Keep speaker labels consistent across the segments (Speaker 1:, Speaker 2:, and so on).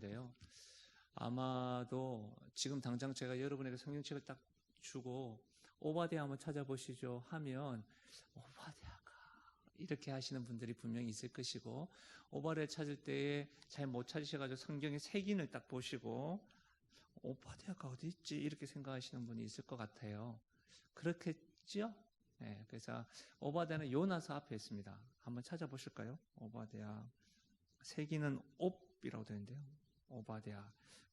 Speaker 1: 하는데요. 아마도 지금 당장 제가 여러분에게 성경책을 딱 주고 오바댜 한번 찾아보시죠 하면 오바댜가 이렇게 하시는 분들이 분명히 있을 것이고, 오바댜 찾을 때에 잘 못 찾으셔가지고 성경의 색인을 딱 보시고 오바댜가 어디 있지 이렇게 생각하시는 분이 있을 것 같아요. 그렇겠죠? 네, 그래서 오바댜는 요나서 앞에 있습니다. 한번 찾아보실까요? 오바댜 색인은 옵이라고 되는데요. 오바댜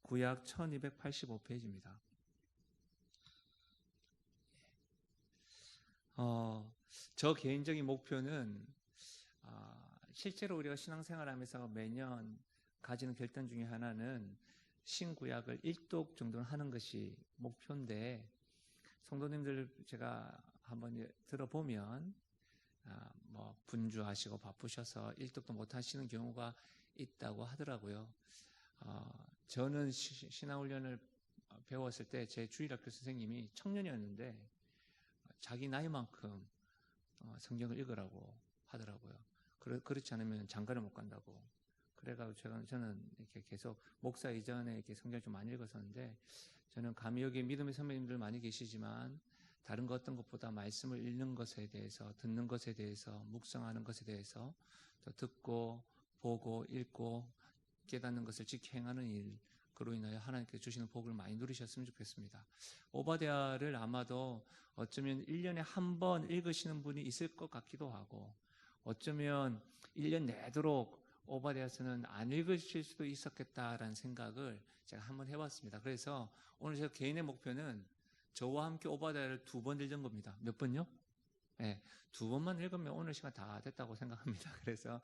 Speaker 1: 구약 1285페이지입니다. 저 개인적인 목표는 실제로 우리가 신앙생활하면서 매년 가지는 결단 중에 하나는 신구약을 1독 정도는 하는 것이 목표인데, 성도님들 제가 한번 들어보면 뭐 분주하시고 바쁘셔서 1독도 못 하시는 경우가 있다고 하더라고요. 저는 신앙훈련을 배웠을 때 제 주일학교 선생님이 청년이었는데 자기 나이만큼 성경을 읽으라고 하더라고요. 그렇지 않으면 장가를 못 간다고. 그래가지고 저는 이렇게 계속 목사 이전에 이렇게 성경을 좀 많이 읽었었는데, 저는 감히 여기 믿음의 선배님들 많이 계시지만 다른 거 어떤 것보다 말씀을 읽는 것에 대해서, 듣는 것에 대해서, 묵상하는 것에 대해서, 또 듣고 보고 읽고 깨닫는 것을 지켜 행하는 일, 그로 인하여 하나님께 주시는 복을 많이 누리셨으면 좋겠습니다. 오바댜를 아마도 어쩌면 1년에 한 번 읽으시는 분이 있을 것 같기도 하고, 어쩌면 1년 내도록 오바댜서는 안 읽으실 수도 있었겠다라는 생각을 제가 한번 해봤습니다. 그래서 오늘 제 개인의 목표는 저와 함께 오바댜를 2번 읽은 겁니다. 몇 번요? 네, 2번만 읽으면 오늘 시간 다 됐다고 생각합니다. 그래서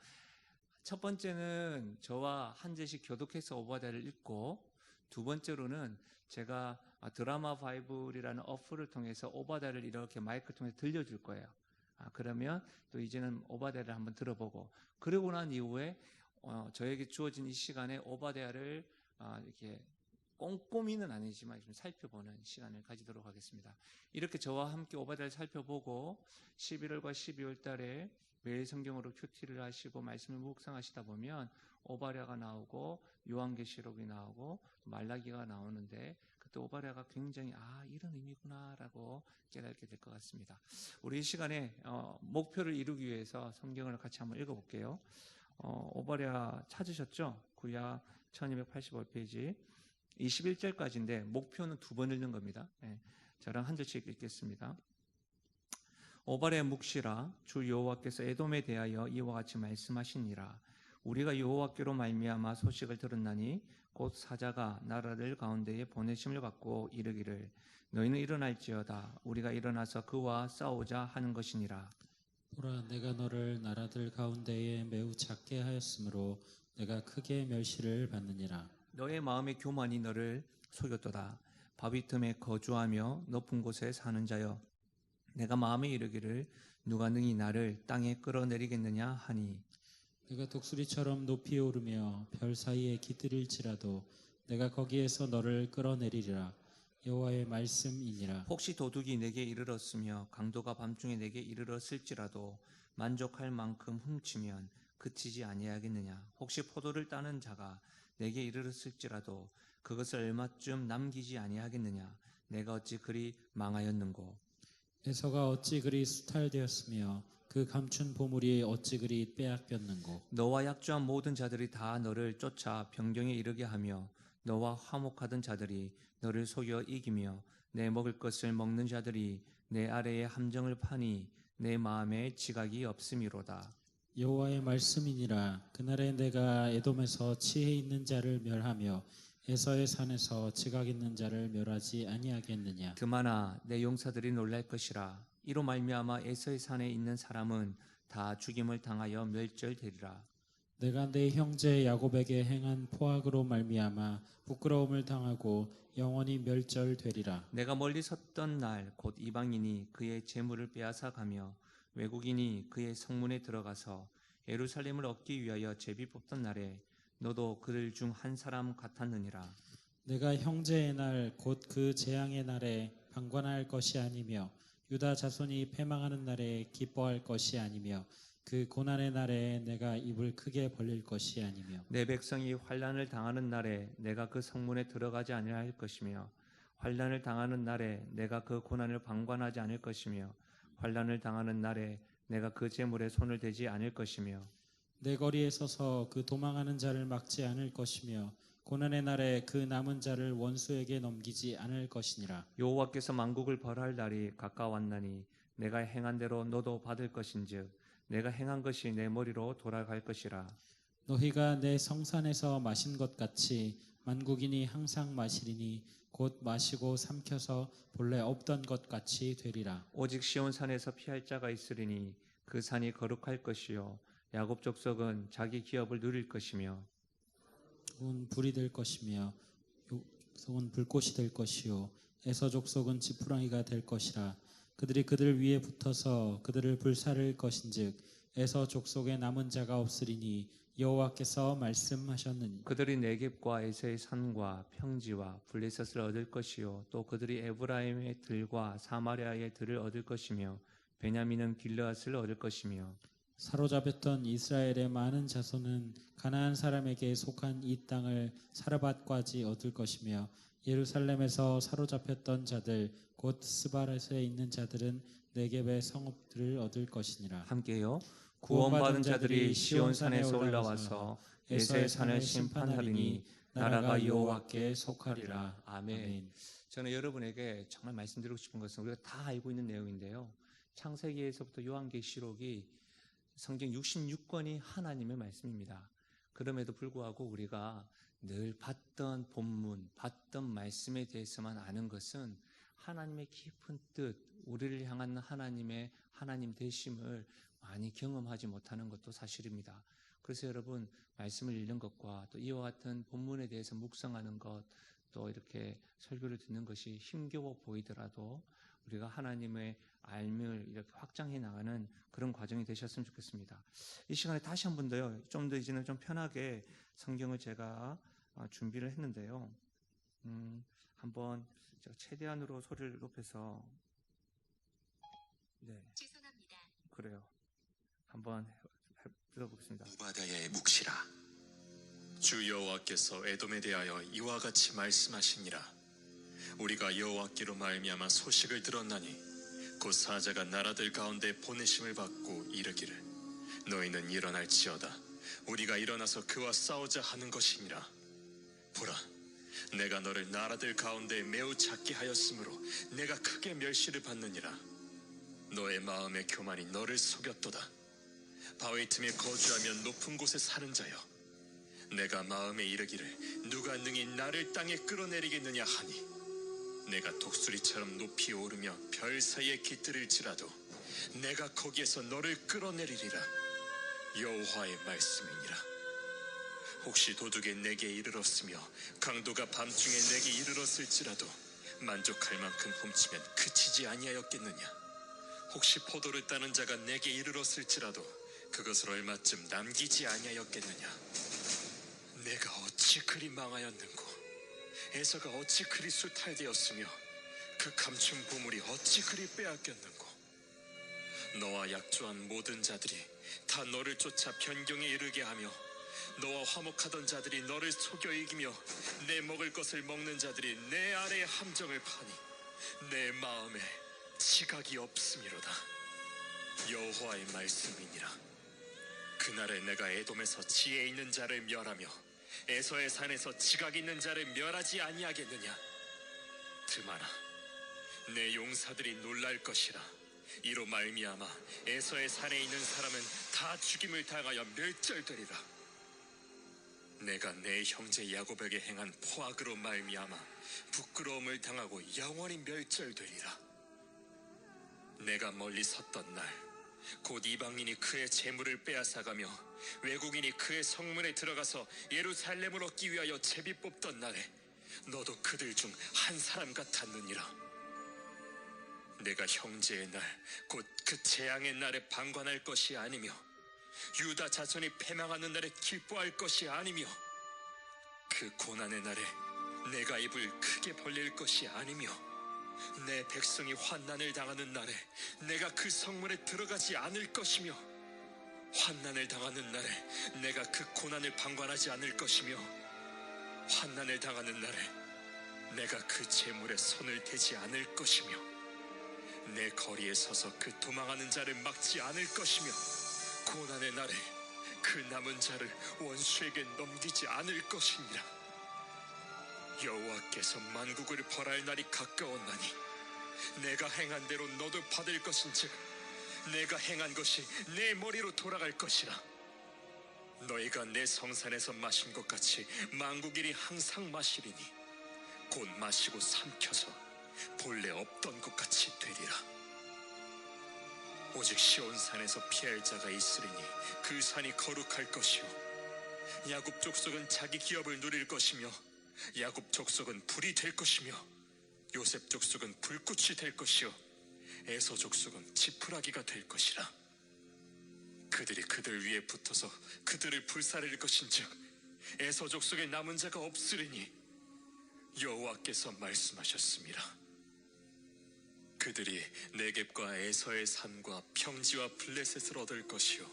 Speaker 1: 첫 번째는 저와 한 제씩 교독해서 오바댜를 읽고, 두 번째로는 제가 드라마 바이블이라는 어플을 통해서 오바댜를 이렇게 마이크를 통해서 들려줄 거예요. 그러면 또 이제는 오바댜를 한번 들어보고, 그러고 난 이후에 저에게 주어진 이 시간에 오바댜를 이렇게 꼼꼼히는 아니지만 좀 살펴보는 시간을 가지도록 하겠습니다. 이렇게 저와 함께 오바댜를 살펴보고 11월과 12월 달에 매일 성경으로 큐티를 하시고 말씀을 묵상하시다 보면 오바댜가 나오고 요한계시록이 나오고 말라기가 나오는데, 그때 오바댜가 굉장히 이런 의미구나라고 깨닫게 될 것 같습니다. 우리 이 시간에 목표를 이루기 위해서 성경을 같이 한번 읽어볼게요. 오바댜 찾으셨죠? 구약 1285페이지 21절까지인데 목표는 2번 읽는 겁니다. 네, 저랑 한 절씩 읽겠습니다. 오바댜 묵시라, 주 여호와께서 에돔에 대하여 이와 같이 말씀하시니라. 우리가 여호와께로 말미암아 소식을 들었나니 곧 사자가 나라들 가운데에 보내심을 받고 이르기를 너희는 일어날지어다. 우리가 일어나서 그와 싸우자 하는 것이니라.
Speaker 2: 보라, 내가 너를 나라들 가운데에 매우 작게 하였으므로 내가 크게 멸시를 받느니라.
Speaker 1: 너의 마음의 교만이 너를 속였도다. 바위 틈에 거주하며 높은 곳에 사는 자여, 내가 마음에 이르기를 누가 능히 나를 땅에 끌어내리겠느냐 하니,
Speaker 2: 내가 독수리처럼 높이 오르며 별 사이에 깃들일지라도 내가 거기에서 너를 끌어내리리라. 여호와의 말씀이니라.
Speaker 1: 혹시 도둑이 내게 이르렀으며 강도가 밤중에 내게 이르렀을지라도 만족할 만큼 훔치면 그치지 아니하겠느냐. 혹시 포도를 따는 자가 내게 이르렀을지라도 그것을 얼마쯤 남기지 아니하겠느냐. 내가 어찌 그리 망하였는고.
Speaker 2: 에서가 어찌 그리 수탈되었으며 그 감춘 보물이 어찌 그리 빼앗겼는고.
Speaker 1: 너와 약조한 모든 자들이 다 너를 쫓아 변경에 이르게 하며 너와 화목하던 자들이 너를 속여 이기며 내 먹을 것을 먹는 자들이 내 아래에 함정을 파니 내 마음에 지각이 없음이로다.
Speaker 2: 여호와의 말씀이니라. 그날에 내가 에돔에서 지혜 있는 자를 멸하며 에서의 산에서 지각 있는 자를 멸하지 아니하겠느냐.
Speaker 1: 그만아, 내 용사들이 놀랄 것이라. 이로 말미암아 에서의 산에 있는 사람은 다 죽임을 당하여 멸절되리라.
Speaker 2: 내가 내 형제 야곱에게 행한 포악으로 말미암아 부끄러움을 당하고 영원히 멸절되리라.
Speaker 1: 내가 멀리 섰던 날 곧 이방인이 그의 재물을 빼앗아 가며 외국인이 그의 성문에 들어가서 예루살렘을 얻기 위하여 제비 뽑던 날에 너도 그들 중 한 사람 같았느니라.
Speaker 2: 내가 형제의 날 곧 그 재앙의 날에 방관할 것이 아니며 유다 자손이 패망하는 날에 기뻐할 것이 아니며 그 고난의 날에 내가 입을 크게 벌릴 것이 아니며
Speaker 1: 내 백성이 환난을 당하는 날에 내가 그 성문에 들어가지 아니할 것이며 환난을 당하는 날에 내가 그 고난을 방관하지 않을 것이며 환난을 당하는 날에 내가 그 재물에 손을 대지 않을 것이며
Speaker 2: 내 거리에 서서 그 도망하는 자를 막지 않을 것이며 고난의 날에 그 남은 자를 원수에게 넘기지 않을 것이니라.
Speaker 1: 여호와께서 만국을 벌할 날이 가까웠나니 내가 행한 대로 너도 받을 것인즉 내가 행한 것이 내 머리로 돌아갈 것이라.
Speaker 2: 너희가 내 성산에서 마신 것 같이 만국인이 항상 마시리니 곧 마시고 삼켜서 본래 없던 것 같이 되리라.
Speaker 1: 오직 시온 산에서 피할 자가 있으리니 그 산이 거룩할 것이요 야곱 족속은 자기 기업을 누릴 것이며
Speaker 2: 족속은 불이 될 것이며 족속은 불꽃이 될 것이요 에서 족속은 지푸라기가 될 것이라. 그들이 그들 위에 붙어서 그들을 불사를 것인즉 에서 족속에 남은 자가 없으리니 여호와께서 말씀하셨느니
Speaker 1: 그들이 네겝과 에서의 산과 평지와 블레셋을 얻을 것이요 또 그들이 에브라임의 들과 사마리아의 들을 얻을 것이며 베냐민은 길르앗을 얻을 것이며
Speaker 2: 사로잡혔던 이스라엘의 많은 자손은 가나안 사람에게 속한 이 땅을 사르밧까지 얻을 것이며 예루살렘에서 사로잡혔던 자들 곧 스바렛에 있는 자들은 네겝의 성읍들을 얻을 것이니라.
Speaker 1: 함께요. 구원받은 자들이 시온산에서 올라와서 에서의 산을 심판하리니 나라가 여호와께 속하리라. 아멘. 저는 여러분에게 정말 말씀드리고 싶은 것은 우리가 다 알고 있는 내용인데요. 창세기에서부터 요한계시록이 성경 66권이 하나님의 말씀입니다. 그럼에도 불구하고 우리가 늘 봤던 본문, 봤던 말씀에 대해서만 아는 것은 하나님의 깊은 뜻, 우리를 향한 하나님의 하나님 되심을 많이 경험하지 못하는 것도 사실입니다. 그래서 여러분 말씀을 읽는 것과 또 이와 같은 본문에 대해서 묵상하는 것, 또 이렇게 설교를 듣는 것이 힘겨워 보이더라도 우리가 하나님의 알을 이렇게 확장해 나가는 그런 과정이 되셨으면 좋겠습니다. 이 시간에 다시 한 번 더요. 좀 더 이제는 좀 편하게 성경을 제가 준비를 했는데요. 한번 제가 최대한으로 소리를 높여서 네.
Speaker 3: 죄송합니다.
Speaker 1: 그래요. 한번 들어보겠습니다.
Speaker 4: 우바다야의 묵시라. 주 여호와께서 에돔에 대하여 이와 같이 말씀하시니라. 우리가 여호와께로 말미암아 소식을 들었나니 곧 사자가 나라들 가운데 보내심을 받고 이르기를 너희는 일어날지어다. 우리가 일어나서 그와 싸우자 하는 것이니라. 보라, 내가 너를 나라들 가운데 매우 작게 하였으므로 내가 크게 멸시를 받느니라. 너의 마음의 교만이 너를 속였도다. 바위 틈에 거주하며 높은 곳에 사는 자여, 내가 마음에 이르기를 누가 능히 나를 땅에 끌어내리겠느냐 하니 내가 독수리처럼 높이 오르며 별 사이에 깃들일지라도 내가 거기에서 너를 끌어내리리라. 여호와의 말씀이니라. 혹시 도둑이 내게 이르렀으며 강도가 밤중에 내게 이르렀을지라도 만족할 만큼 훔치면 그치지 아니하였겠느냐. 혹시 포도를 따는 자가 내게 이르렀을지라도 그것을 얼마쯤 남기지 아니하였겠느냐. 내가 어찌 그리 망하였는고, 에서가 어찌 그리 수탈되었으며 그 감춘 보물이 어찌 그리 빼앗겼는고. 너와 약조한 모든 자들이 다 너를 쫓아 변경에 이르게 하며 너와 화목하던 자들이 너를 속여 이기며 내 먹을 것을 먹는 자들이 내 아래에 함정을 파니 내 마음에 지각이 없음이로다. 여호와의 말씀이니라. 그날에 내가 에돔에서 지혜 있는 자를 멸하며 에서의 산에서 지각 있는 자를 멸하지 아니하겠느냐. 드마나 내 용사들이 놀랄 것이라. 이로 말미암아 에서의 산에 있는 사람은 다 죽임을 당하여 멸절되리라. 내가 내 형제 야곱에게 행한 포악으로 말미암아 부끄러움을 당하고 영원히 멸절되리라. 내가 멀리 섰던 날 곧 이방인이 그의 재물을 빼앗아가며 외국인이 그의 성문에 들어가서 예루살렘을 얻기 위하여 제비 뽑던 날에 너도 그들 중 한 사람 같았느니라. 내가 형제의 날 곧 그 재앙의 날에 방관할 것이 아니며 유다 자손이 패망하는 날에 기뻐할 것이 아니며 그 고난의 날에 내가 입을 크게 벌릴 것이 아니며 내 백성이 환난을 당하는 날에 내가 그 성문에 들어가지 않을 것이며 환난을 당하는 날에 내가 그 고난을 방관하지 않을 것이며 환난을 당하는 날에 내가 그 재물에 손을 대지 않을 것이며 내 거리에 서서 그 도망하는 자를 막지 않을 것이며 고난의 날에 그 남은 자를 원수에게 넘기지 않을 것이니라. 여호와께서 만국을 벌할 날이 가까웠나니 내가 행한 대로 너도 받을 것인즉 내가 행한 것이 내 머리로 돌아갈 것이라. 너희가 내 성산에서 마신 것 같이 만국일이 항상 마시리니 곧 마시고 삼켜서 본래 없던 것 같이 되리라. 오직 시온산에서 피할 자가 있으리니 그 산이 거룩할 것이요 야곱 족속은 자기 기업을 누릴 것이며 야곱 족속은 불이 될 것이며 요셉 족속은 불꽃이 될 것이요 에서 족속은 지푸라기가 될 것이라. 그들이 그들 위에 붙어서 그들을 불사를 것인즉 에서 족속에 남은 자가 없으리니 여호와께서 말씀하셨습니다. 그들이 네겝과 에서의 산과 평지와 블레셋을 얻을 것이요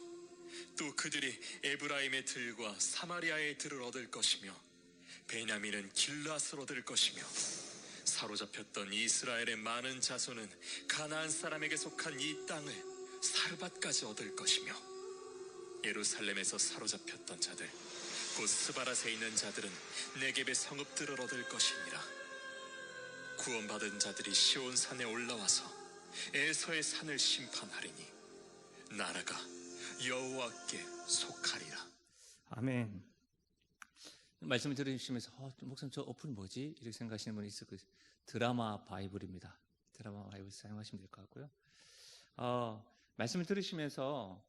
Speaker 4: 또 그들이 에브라임의 들과 사마리아의 들을 얻을 것이며 베냐민은 길앗을 얻을 것이며 사로잡혔던 이스라엘의 많은 자손은 가나안 사람에게 속한 이 땅을 사르밧까지 얻을 것이며 예루살렘에서 사로잡혔던 자들 곧 스바랏에 있는 자들은 네겝의 성읍들을 얻을 것이니라. 구원받은 자들이 시온산에 올라와서 에서의 산을 심판하리니 나라가 여호와께 속하리라.
Speaker 1: 아멘. 말씀을 들으시면서 목사님 저 어플 뭐지? 이렇게 생각하시는 분이 있을 거예요. 드라마 바이블입니다. 드라마 바이블 사용하시면 될 것 같고요. 말씀을 들으시면서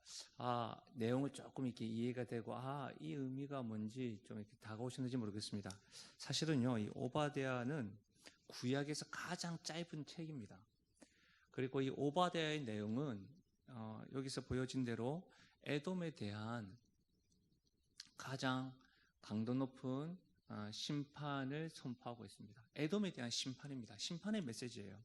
Speaker 1: 내용을 조금 이렇게 이해가 되고 이 의미가 뭔지 좀 이렇게 다가오셨는지 모르겠습니다. 사실은요, 이 오바댜는 구약에서 가장 짧은 책입니다. 그리고 이 오바댜의 내용은 여기서 보여진 대로 에돔에 대한 가장 강도 높은 심판을 선포하고 있습니다. 에돔에 대한 심판입니다. 심판의 메시지예요.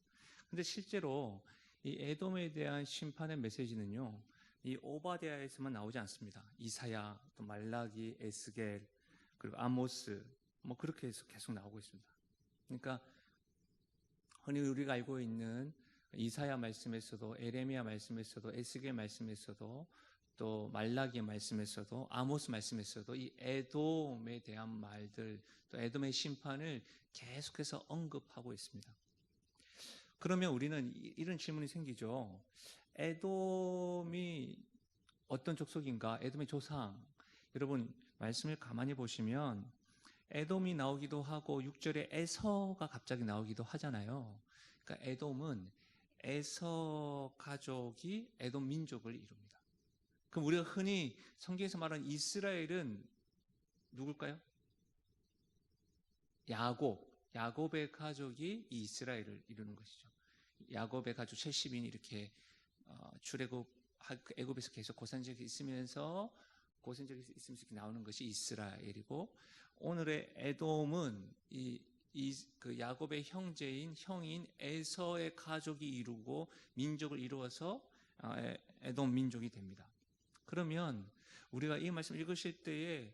Speaker 1: 근데 실제로 이 에돔에 대한 심판의 메시지는요, 이 오바댜에서만 나오지 않습니다. 이사야, 또 말라기, 에스겔, 그리고 아모스, 뭐 그렇게 해서 계속 나오고 있습니다. 그러니까 흔히 우리가 알고 있는 이사야 말씀에서도, 에레미야 말씀에서도, 에스겔 말씀에서도, 또 말라기의 말씀에서도, 아모스 말씀에서도 이 에돔에 대한 말들, 또 에돔의 심판을 계속해서 언급하고 있습니다. 그러면 우리는 이런 질문이 생기죠. 에돔이 어떤 족속인가? 에돔의 조상. 여러분 말씀을 가만히 보시면 에돔이 나오기도 하고 6절에 에서가 갑자기 나오기도 하잖아요. 그러니까 에돔은 에서 가족이 에돔 민족을 이룹니다. 그럼 우리가 흔히 성경에서 말하는 이스라엘은 누굴까요? 야곱의 가족이 이 이스라엘을 이루는 것이죠. 야곱의 가족 70인이 이렇게 애굽에서 계속 고산지역에 있으면서 이렇게 나오는 것이 이스라엘이고, 오늘의 에돔은 그 야곱의 형인 에서의 가족이 이루고 민족을 이루어서 에돔 민족이 됩니다. 그러면 우리가 이 말씀 읽으실 때에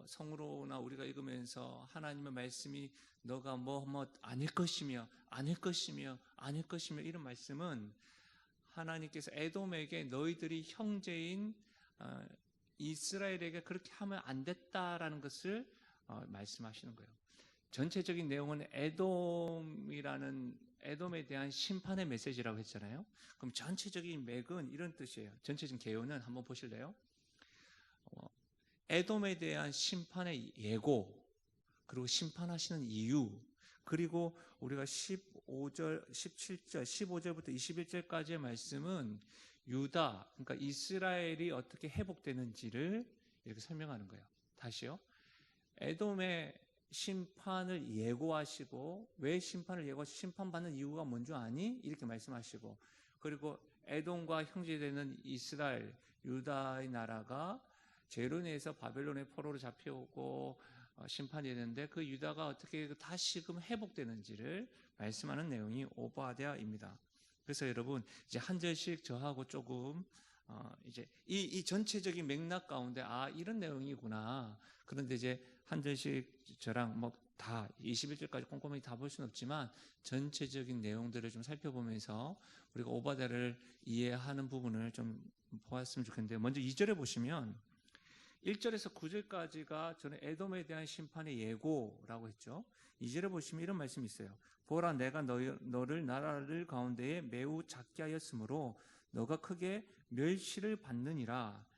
Speaker 1: 성으로나 우리가 읽으면서 하나님의 말씀이 너가 아닐 것이며 이런 말씀은 하나님께서 에돔에게 너희들이 형제인 이스라엘에게 그렇게 하면 안 됐다라는 것을 말씀하시는 거예요. 전체적인 내용은 에돔에 대한 심판의 메시지라고 했잖아요. 그럼 전체적인 맥은 이런 뜻이에요. 전체적인 개요는 한번 보실래요? 에돔에 대한 심판의 예고, 그리고 심판하시는 이유, 그리고 우리가 15절, 17절, 15절부터 21절까지의 말씀은 유다, 그러니까 이스라엘이 어떻게 회복되는지를 이렇게 설명하는 거예요. 다시요. 에돔의 심판을 예고하시고, 왜 심판을 예고하시고 심판받는 이유가 뭔지 아니? 이렇게 말씀하시고, 그리고 에돔과 형제되는 이스라엘, 유다의 나라가 죄로 인해서 바벨론의 포로로 잡혀오고 심판이 되는데 그 유다가 어떻게 다시금 회복되는지를 말씀하는 내용이 오바댜입니다. 그래서 여러분 이제 한 절씩 저하고 조금 이제 이 전체적인 맥락 가운데 이런 내용이구나. 그런데 이제 한 절씩 저랑 뭐 다 21절까지 꼼꼼히 다 볼 수는 없지만 전체적인 내용들을 좀 살펴보면서 우리가 오바댜를 이해하는 부분을 좀 보았으면 좋겠는데요. 먼저 2절에 보시면 1절에서 9절까지가 저는 에돔에 대한 심판의 예고라고 했죠. 2절에 보시면 이런 말씀이 있어요. 보라, 내가 너를 나라를 가운데에 매우 작게 하였으므로 너가 크게 멸시를 받느니라.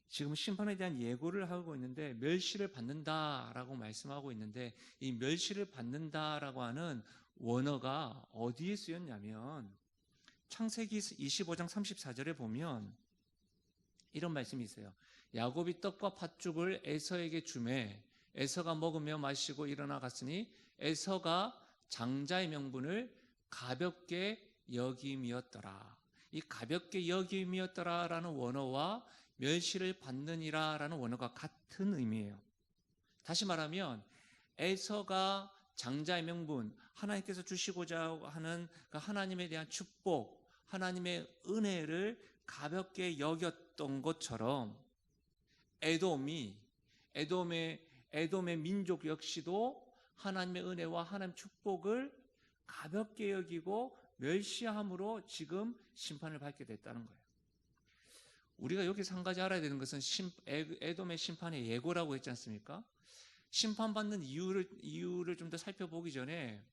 Speaker 1: 지금 심판에 대한 예고를 하고 있는데 멸시를 받는다라고 말씀하고 있는데 이 멸시를 받는다라고 하는 원어가 어디에 쓰였냐면 창세기 25장 34절에 보면 이런 말씀이 있어요. 야곱이 떡과 팥죽을 에서에게 주매 에서가 먹으며 마시고 일어나 갔으니 에서가 장자의 명분을 가볍게 여김이었더라. 이 가볍게 여김이었더라라는 원어와 멸시를 받느니라라는 원어가 같은 의미예요. 다시 말하면 에서가 장자의 명분, 하나님께서 주시고자 하는 그 하나님에 대한 축복, 하나님의 은혜를 가볍게 여겼던 것처럼 에돔의 민족 역시도 하나님의 은혜와 하나님 축복을 가볍게 여기고 멸시함으로 지금 심판을 받게 됐다는 거예요. 우리가 여기서 한 가지 알아야 되는 것은 에돔의 심판의 예고라고 했지 않습니까? 심판받는 이유를 좀 더 살펴보기 전에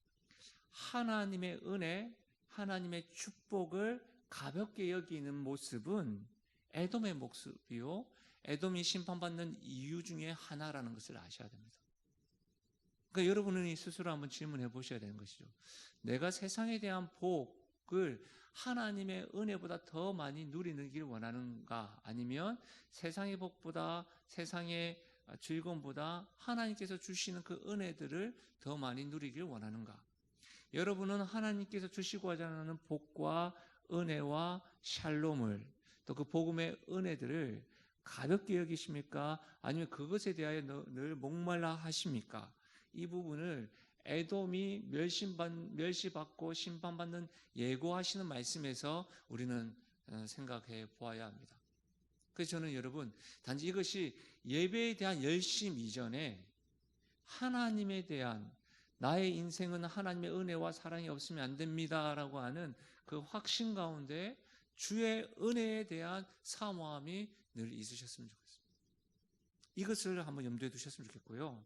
Speaker 1: 하나님의 은혜, 하나님의 축복을 가볍게 여기는 모습은 에돔의 모습이요, 에돔이 심판받는 이유 중에 하나라는 것을 아셔야 됩니다. 그러니까 여러분이 스스로 한번 질문해 보셔야 되는 것이죠. 내가 세상에 대한 복을 하나님의 은혜보다 더 많이 누리길 원하는가? 아니면 세상의 복보다, 세상의 즐거움보다 하나님께서 주시는 그 은혜들을 더 많이 누리길 원하는가? 여러분은 하나님께서 주시고자 하는 복과 은혜와 샬롬을, 또 그 복음의 은혜들을 가볍게 여기십니까? 아니면 그것에 대하여 늘 목말라 하십니까? 이 부분을 에돔이 멸시받고 심판받는 예고하시는 말씀에서 우리는 생각해 보아야 합니다. 그래서 저는 여러분, 단지 이것이 예배에 대한 열심 이전에 하나님에 대한, 나의 인생은 하나님의 은혜와 사랑이 없으면 안 됩니다라고 하는 그 확신 가운데 주의 은혜에 대한 사모함이 늘 있으셨으면 좋겠습니다. 이것을 한번 염두에 두셨으면 좋겠고요.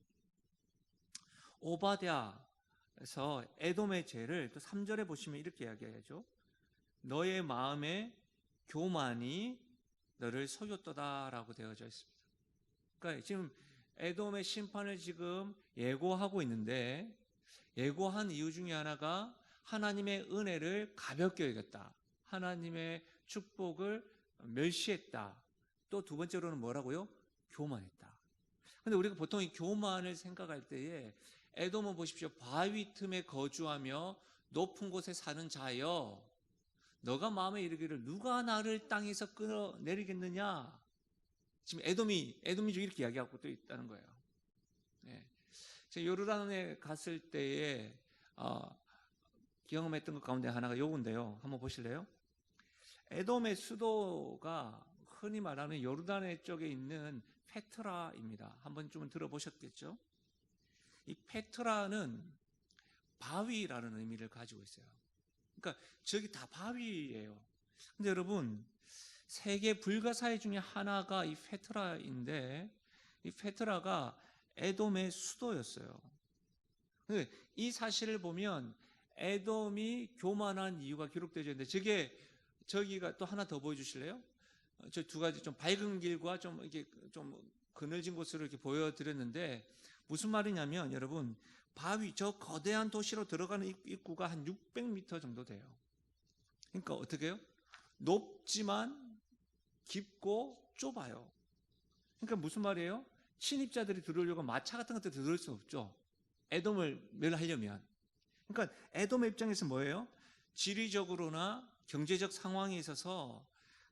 Speaker 1: 오바댜에서 에돔의 죄를 또 3절에 보시면 이렇게 이야기하죠. 너의 마음의 교만이 너를 속였도다라고 되어져 있습니다. 그러니까 지금 에돔의 심판을 지금 예고하고 있는데, 예고한 이유 중에 하나가 하나님의 은혜를 가볍게 여겼다, 하나님의 축복을 멸시했다, 또 두 번째로는 뭐라고요? 교만했다. 근데 우리가 보통 이 교만을 생각할 때에 에돔은 보십시오. 바위 틈에 거주하며 높은 곳에 사는 자여, 너가 마음에 이르기를 누가 나를 땅에서 끌어내리겠느냐? 지금 에돔이 이렇게 이야기하고 또 있다는 거예요. 네. 제가 요르단에 갔을 때에 경험했던 것 가운데 하나가 요건데요. 한번 보실래요? 에돔의 수도가 흔히 말하는 요르단해 쪽에 있는 페트라입니다. 한번 좀 들어보셨겠죠? 이 페트라는 바위라는 의미를 가지고 있어요. 그러니까 저기 다 바위예요. 근데 여러분, 세계 불가사의 중에 하나가 이 페트라인데, 이 페트라가 에돔의 수도였어요. 근데 이 사실을 보면 에돔이 교만한 이유가 기록되어 있는데, 저기가 또 하나 더 보여주실래요? 저 두 가지 좀 밝은 길과 좀 이렇게 좀 그늘진 곳으로 이렇게 보여드렸는데, 무슨 말이냐면 여러분, 저 거대한 도시로 들어가는 입구가 한 600m 정도 돼요. 그러니까 어떻게 해요? 높지만 깊고 좁아요. 그러니까 무슨 말이에요? 침입자들이 들어오려고 마차 같은 것들 들어올 수 없죠. 에돔을 멸하려면. 그러니까 에돔의 입장에서 뭐예요? 지리적으로나 경제적 상황에 있어서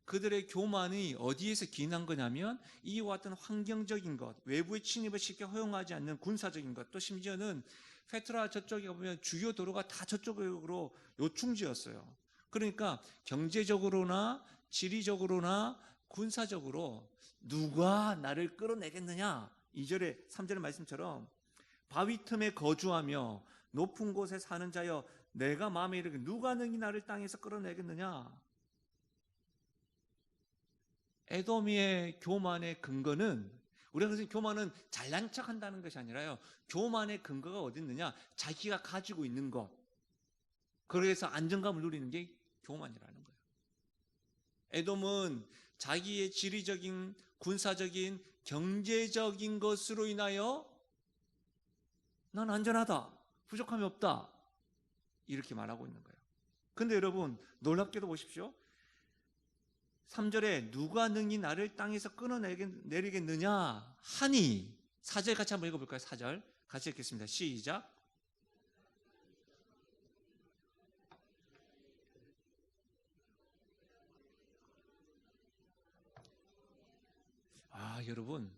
Speaker 1: 그들의 교만이 어디에서 기인한 거냐면 이와 같은 환경적인 것, 외부의 침입을 쉽게 허용하지 않는 군사적인 것, 또 심지어는 페트라 저쪽에 보면 주요 도로가 다 저쪽으로 요충지였어요. 그러니까 경제적으로나 지리적으로나 군사적으로 누가 나를 끌어내겠느냐? 2절에 3절의 말씀처럼 바위 틈에 거주하며 높은 곳에 사는 자여 내가 마음에 이르게 누가 능히 나를 땅에서 끌어내겠느냐? 에돔의 교만의 근거는, 우리가 그래서 교만은 잘난 척한다는 것이 아니라요, 교만의 근거가 어디 있느냐? 자기가 가지고 있는 것, 그래서 안정감을 누리는 게 교만이라는 거예요. 에돔은 자기의 지리적인, 군사적인, 경제적인 것으로 인하여 난 안전하다, 부족함이 없다, 이렇게 말하고 있는 거예요. 근데 여러분, 놀랍게도 보십시오. 3절에 누가 능히 나를 땅에서 끌어내리겠느냐 하니, 4절 같이 한번 읽어볼까요? 4절 같이 읽겠습니다. 시작. 여러분,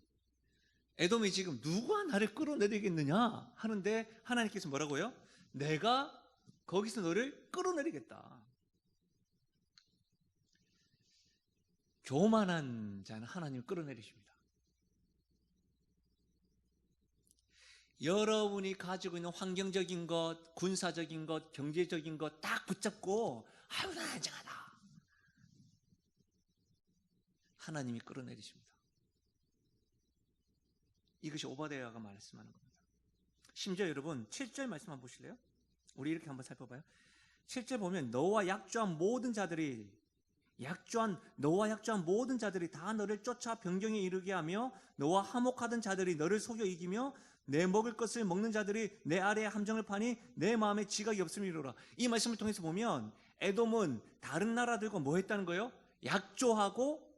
Speaker 1: 에돔이 지금 누가 나를 끌어내리겠느냐 하는데 하나님께서 뭐라고요? 내가 거기서 너를 끌어내리겠다. 교만한 자는 하나님을 끌어내리십니다. 여러분이 가지고 있는 환경적인 것, 군사적인 것, 경제적인 것 딱 붙잡고 아유 나 안정하다, 하나님이 끌어내리십니다. 이것이 오바댜가 말씀하는 겁니다. 심지어 여러분 7절 말씀 한번 보실래요? 우리 이렇게 한번 살펴봐요. 7절 보면 너와 약조한 모든 자들이 다 너를 쫓아 변경에 이르게 하며 너와 화목하던 자들이 너를 속여 이기며 내 먹을 것을 먹는 자들이 내 아래에 함정을 파니 내 마음에 지각이 없음을 이루라. 이 말씀을 통해서 보면 에돔은 다른 나라들과 뭐 했다는 거예요? 약조하고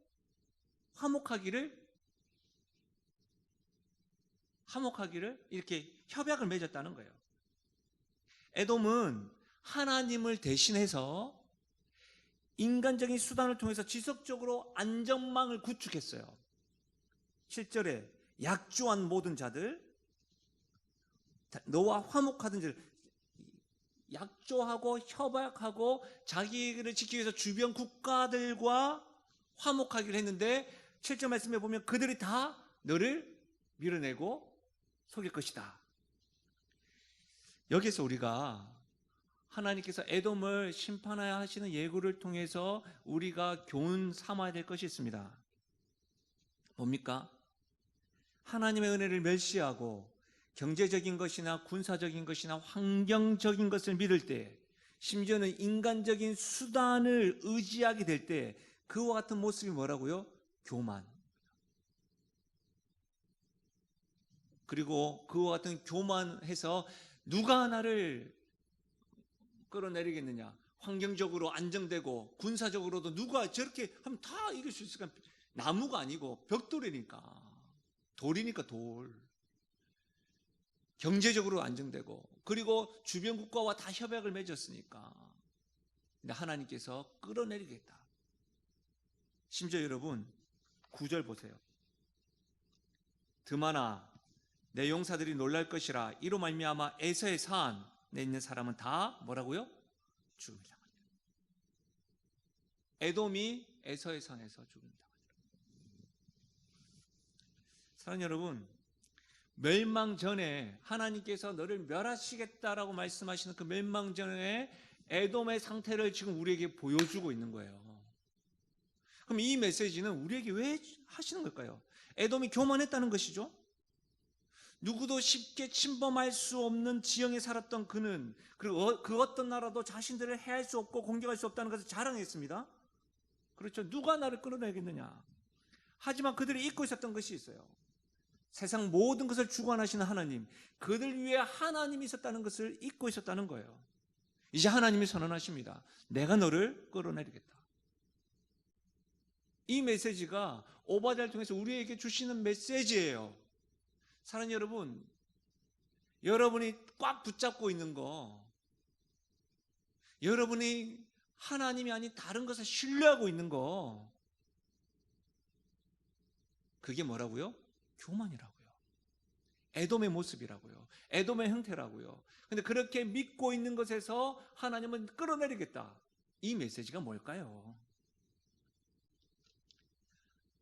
Speaker 1: 화목하기를 이렇게 협약을 맺었다는 거예요. 에돔은 하나님을 대신해서 인간적인 수단을 통해서 지속적으로 안전망을 구축했어요. 7절에 약조한 모든 자들, 너와 화목하던 자들, 약조하고 협약하고 자기를 지키기 위해서 주변 국가들과 화목하기를 했는데 7절 말씀에 보면 그들이 다 너를 밀어내고 속일 것이다. 여기서 우리가 하나님께서 에돔을 심판하여 하시는 예고를 통해서 우리가 교훈 삼아야 될 것이 있습니다. 뭡니까? 하나님의 은혜를 멸시하고 경제적인 것이나 군사적인 것이나 환경적인 것을 믿을 때, 심지어는 인간적인 수단을 의지하게 될 때 그와 같은 모습이 뭐라고요? 교만. 그리고 그와 같은 교만해서 누가 나를 끌어내리겠느냐, 환경적으로 안정되고 군사적으로도 누가 저렇게 하면 다 이길 수 있을까? 나무가 아니고 벽돌이니까, 돌이니까 돌. 경제적으로 안정되고 그리고 주변 국가와 다 협약을 맺었으니까. 근데 하나님께서 끌어내리겠다. 심지어 여러분 9절 보세요. 드마나 내 용사들이 놀랄 것이라 이로 말미암아 에서의 산에 있는 사람은 다 뭐라고요? 죽음을 당하리라. 에돔이 에서의 산에서 죽음을 당하리라. 사랑하는 여러분, 멸망 전에 하나님께서 너를 멸하시겠다라고 말씀하시는 그 멸망 전에 에돔의 상태를 지금 우리에게 보여주고 있는 거예요. 그럼 이 메시지는 우리에게 왜 하시는 걸까요? 에돔이 교만했다는 것이죠. 누구도 쉽게 침범할 수 없는 지형에 살았던 그는, 그리고 그 어떤 나라도 자신들을 해할 수 없고 공격할 수 없다는 것을 자랑했습니다. 그렇죠. 누가 나를 끌어내겠느냐. 하지만 그들이 잊고 있었던 것이 있어요. 세상 모든 것을 주관하시는 하나님, 그들 위에 하나님이 있었다는 것을 잊고 있었다는 거예요. 이제 하나님이 선언하십니다. 내가 너를 끌어내리겠다. 이 메시지가 오바댜를 통해서 우리에게 주시는 메시지예요. 사랑하는 여러분, 여러분이 꽉 붙잡고 있는 거, 여러분이 하나님이 아닌 다른 것을 신뢰하고 있는 거, 그게 뭐라고요? 교만이라고요. 에돔의 모습이라고요. 에돔의 형태라고요. 근데 그렇게 믿고 있는 것에서 하나님은 끌어내리겠다. 이 메시지가 뭘까요?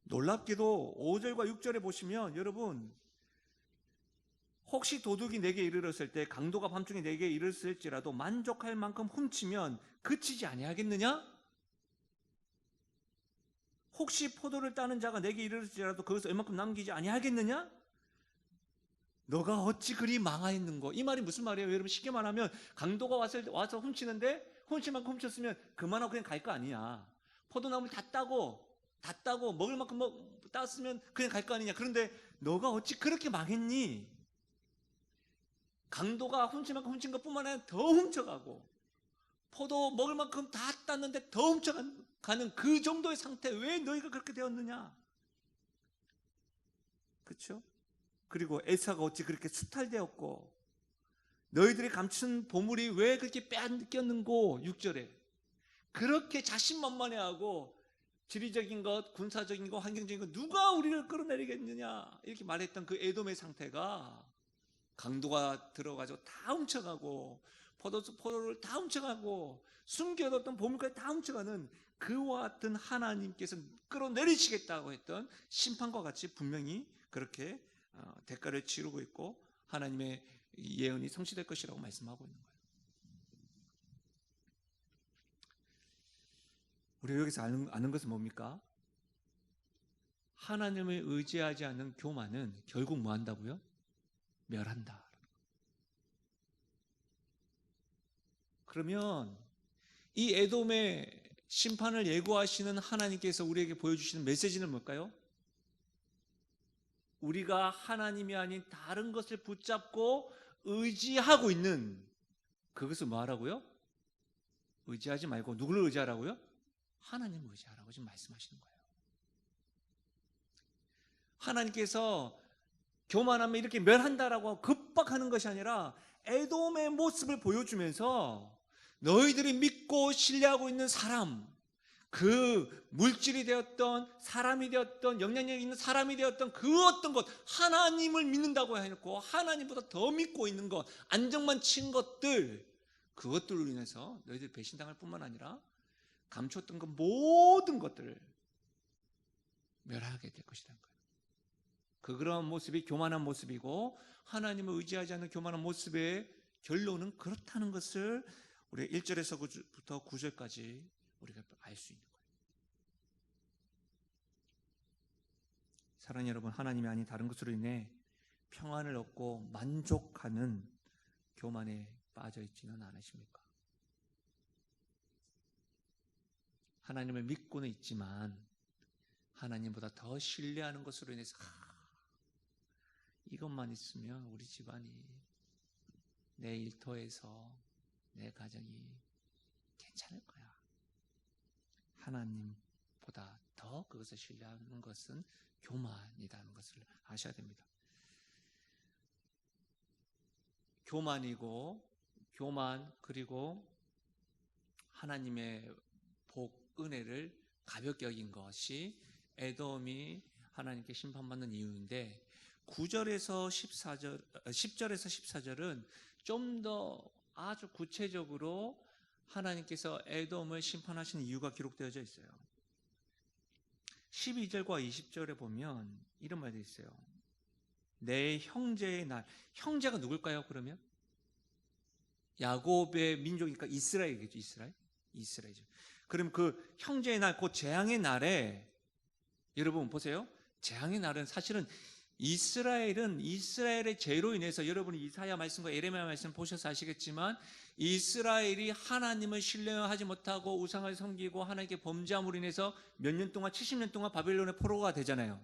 Speaker 1: 놀랍게도 5절과 6절에 보시면 여러분, 혹시 도둑이 내게 이르렀을 때 강도가 밤중에 내게 이르렀을지라도 만족할 만큼 훔치면 그치지 아니하겠느냐? 혹시 포도를 따는 자가 내게 이르렀을지라도 거기서 얼마큼 남기지 아니하겠느냐? 너가 어찌 그리 망하였는고. 이 말이 무슨 말이에요? 여러분, 쉽게 말하면 강도가 와서 훔치는데 훔칠 만큼 훔쳤으면 그만하고 그냥 갈 거 아니야. 포도나무를 다 따고 먹을 만큼 땄으면 그냥 갈 거 아니냐. 그런데 너가 어찌 그렇게 망했니? 강도가 훔칠 만큼 훔친 것뿐만 아니라 더 훔쳐가고, 포도 먹을 만큼 다 땄는데 더 훔쳐가는 그 정도의 상태, 왜 너희가 그렇게 되었느냐? 그렇죠? 그리고 에사가 어찌 그렇게 수탈되었고, 너희들이 감춘 보물이 왜 그렇게 빼앗겼는고. 6절에 그렇게 자신만만해하고 지리적인 것, 군사적인 것, 환경적인 것, 누가 우리를 끌어내리겠느냐 이렇게 말했던 그 에돔의 상태가, 강도가 들어가지고 다 훔쳐가고 포도를 다 훔쳐가고 숨겨뒀던 보물까지 다 훔쳐가는 그와 같은 하나님께서 끌어내리시겠다고 했던 심판과 같이 분명히 그렇게 대가를 치르고 있고, 하나님의 예언이 성취될 것이라고 말씀하고 있는 거예요. 우리가 여기서 아는 것은 뭡니까? 하나님을 의지하지 않는 교만은 결국 뭐 한다고요? 멸한다. 그러면 이 에돔의 심판을 예고하시는 하나님께서 우리에게 보여주시는 메시지는 뭘까요? 우리가 하나님이 아닌 다른 것을 붙잡고 의지하고 있는 그것을 뭐 하라고요? 의지하지 말고 누구를 의지하라고요? 하나님을 의지하라고 지금 말씀하시는 거예요. 하나님께서 교만하면 이렇게 멸한다라고 급박하는 것이 아니라 에돔의 모습을 보여주면서 너희들이 믿고 신뢰하고 있는 사람, 그 물질이 되었던, 사람이 되었던, 영향력 있는 사람이 되었던 그 어떤 것, 하나님을 믿는다고 해놓고 하나님보다 더 믿고 있는 것, 안정만 친 것들, 그것들로 인해서 너희들 배신당할 뿐만 아니라 감췄던 그 모든 것들을 멸하게 될 것이라는 거예요. 그런 모습이 교만한 모습이고, 하나님을 의지하지 않는 교만한 모습의 결론은 그렇다는 것을 우리가 1절에서부터 9절까지 우리가 알 수 있는 거예요. 사랑하는 여러분, 하나님이 아닌 다른 것으로 인해 평안을 얻고 만족하는 교만에 빠져 있지는 않으십니까? 하나님을 믿고는 있지만 하나님보다 더 신뢰하는 것으로 인해서 이것만 있으면 우리 집안이, 내 일터에서 내 가정이 괜찮을 거야. 하나님보다 더 그것을 신뢰하는 것은 교만이라는 것을 아셔야 됩니다. 교만 그리고 하나님의 복, 은혜를 가볍게 여긴 것이 에돔이 하나님께 심판받는 이유인데, 9절에서 10절에서 14절은 좀 더 아주 구체적으로 하나님께서 에돔을 심판하시는 이유가 기록되어져 있어요. 12절과 20절에 보면 이런 말이 있어요. 내 형제의 날. 형제가 누굴까요? 그러면 야곱의 민족이니까 이스라엘이겠죠. 이스라엘이죠. 그럼 그 형제의 날, 그 재앙의 날에, 여러분 보세요. 재앙의 날은 사실은 이스라엘의 죄로 인해서, 여러분이 이사야 말씀과 예레미야 말씀 보셔서 아시겠지만, 이스라엘이 하나님을 신뢰하지 못하고 우상을 섬기고 하나님께 범죄함으로 인해서 몇 년 동안, 70년 동안 바벨론의 포로가 되잖아요.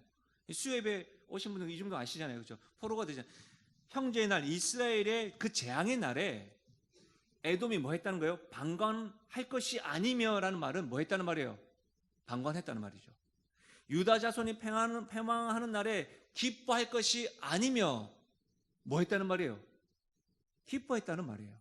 Speaker 1: 수협에 오신 분들은 이 정도 아시잖아요. 그렇죠? 포로가 되잖아요. 형제의 날, 이스라엘의 그 재앙의 날에 에돔이 뭐 했다는 거예요? 방관할 것이 아니며 라는 말은 뭐 했다는 말이에요? 방관했다는 말이죠. 유다 자손이 패망하는 날에 기뻐할 것이 아니며 뭐 했다는 말이에요? 기뻐했다는 말이에요.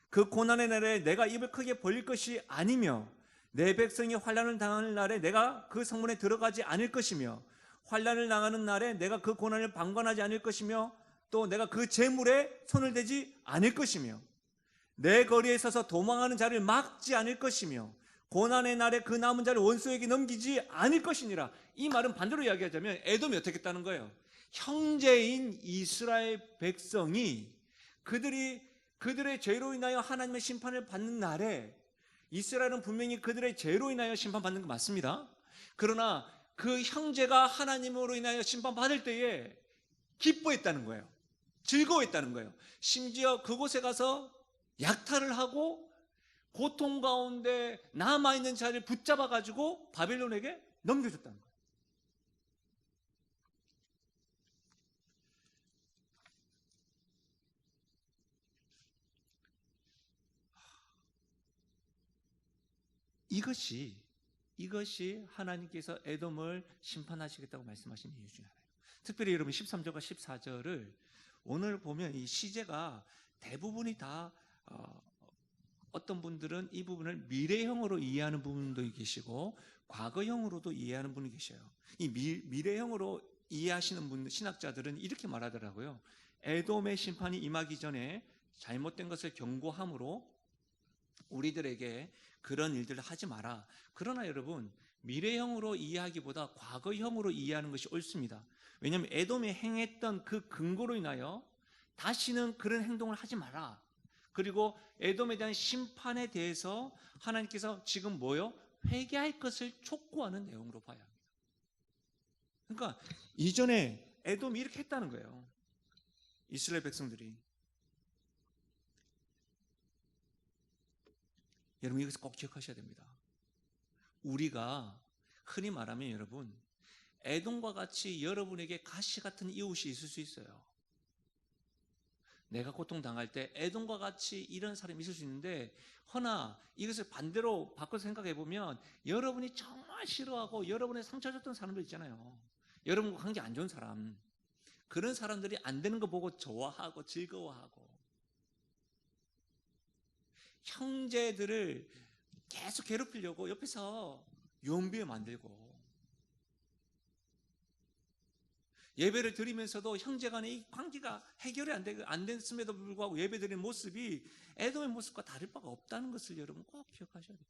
Speaker 1: 그 고난의 날에 내가 입을 크게 벌릴 것이 아니며, 내 백성이 환난을 당하는 날에 내가 그 성문에 들어가지 않을 것이며, 환난을 당하는 날에 내가 그 고난을 방관하지 않을 것이며, 또 내가 그 재물에 손을 대지 않을 것이며, 내 거리에 서서 도망하는 자를 막지 않을 것이며, 고난의 날에 그 남은 자를 원수에게 넘기지 않을 것이니라. 이 말은 반대로 이야기하자면 에돔이 어떻게 했다는 거예요? 형제인 이스라엘 백성이 그들의 죄로 인하여 하나님의 심판을 받는 날에, 이스라엘은 분명히 그들의 죄로 인하여 심판받는 거 맞습니다. 그러나 그 형제가 하나님으로 인하여 심판받을 때에 기뻐했다는 거예요. 즐거워했다는 거예요. 심지어 그곳에 가서 약탈을 하고 고통 가운데 남아있는 자를 붙잡아 가지고 바벨론에게 넘겨줬다는 거예요. 이것이 하나님께서 에돔을 심판하시겠다고 말씀하신 이유 중에 하나예요. 특별히 여러분 13절과 14절을 오늘 보면 이 시제가 대부분이 다 어떤 분들은 이 부분을 미래형으로 이해하는 분도 계시고 과거형으로도 이해하는 분이 계셔요. 이 미래형으로 이해하시는 분, 신학자들은 이렇게 말하더라고요. 에돔의 심판이 임하기 전에 잘못된 것을 경고함으로 우리들에게 그런 일들을 하지 마라. 그러나 여러분, 미래형으로 이해하기보다 과거형으로 이해하는 것이 옳습니다. 왜냐하면 에돔이 행했던 그 근거로 인하여 다시는 그런 행동을 하지 마라. 그리고 에돔에 대한 심판에 대해서 하나님께서 지금 뭐요? 회개할 것을 촉구하는 내용으로 봐야 합니다. 그러니까 이전에 에돔이 이렇게 했다는 거예요. 이스라엘 백성들이. 여러분 이것을 꼭 기억하셔야 됩니다. 우리가 흔히 말하면 여러분, 에돔과 같이 여러분에게 가시 같은 이웃이 있을 수 있어요. 내가 고통당할 때 에돔과 같이 이런 사람이 있을 수 있는데, 허나 이것을 반대로 바꿔서 생각해 보면 여러분이 정말 싫어하고 여러분의 상처 줬던 사람들 있잖아요. 여러분과 관계 안 좋은 사람, 그런 사람들이 안 되는 거 보고 좋아하고 즐거워하고, 형제들을 계속 괴롭히려고 옆에서 연비에 만들고, 예배를 드리면서도 형제 간의 이 관계가 해결이 안 됐음에도 불구하고 예배 드리는 모습이 에돔의 모습과 다를 바가 없다는 것을 여러분 꼭 기억하셔야 됩니다.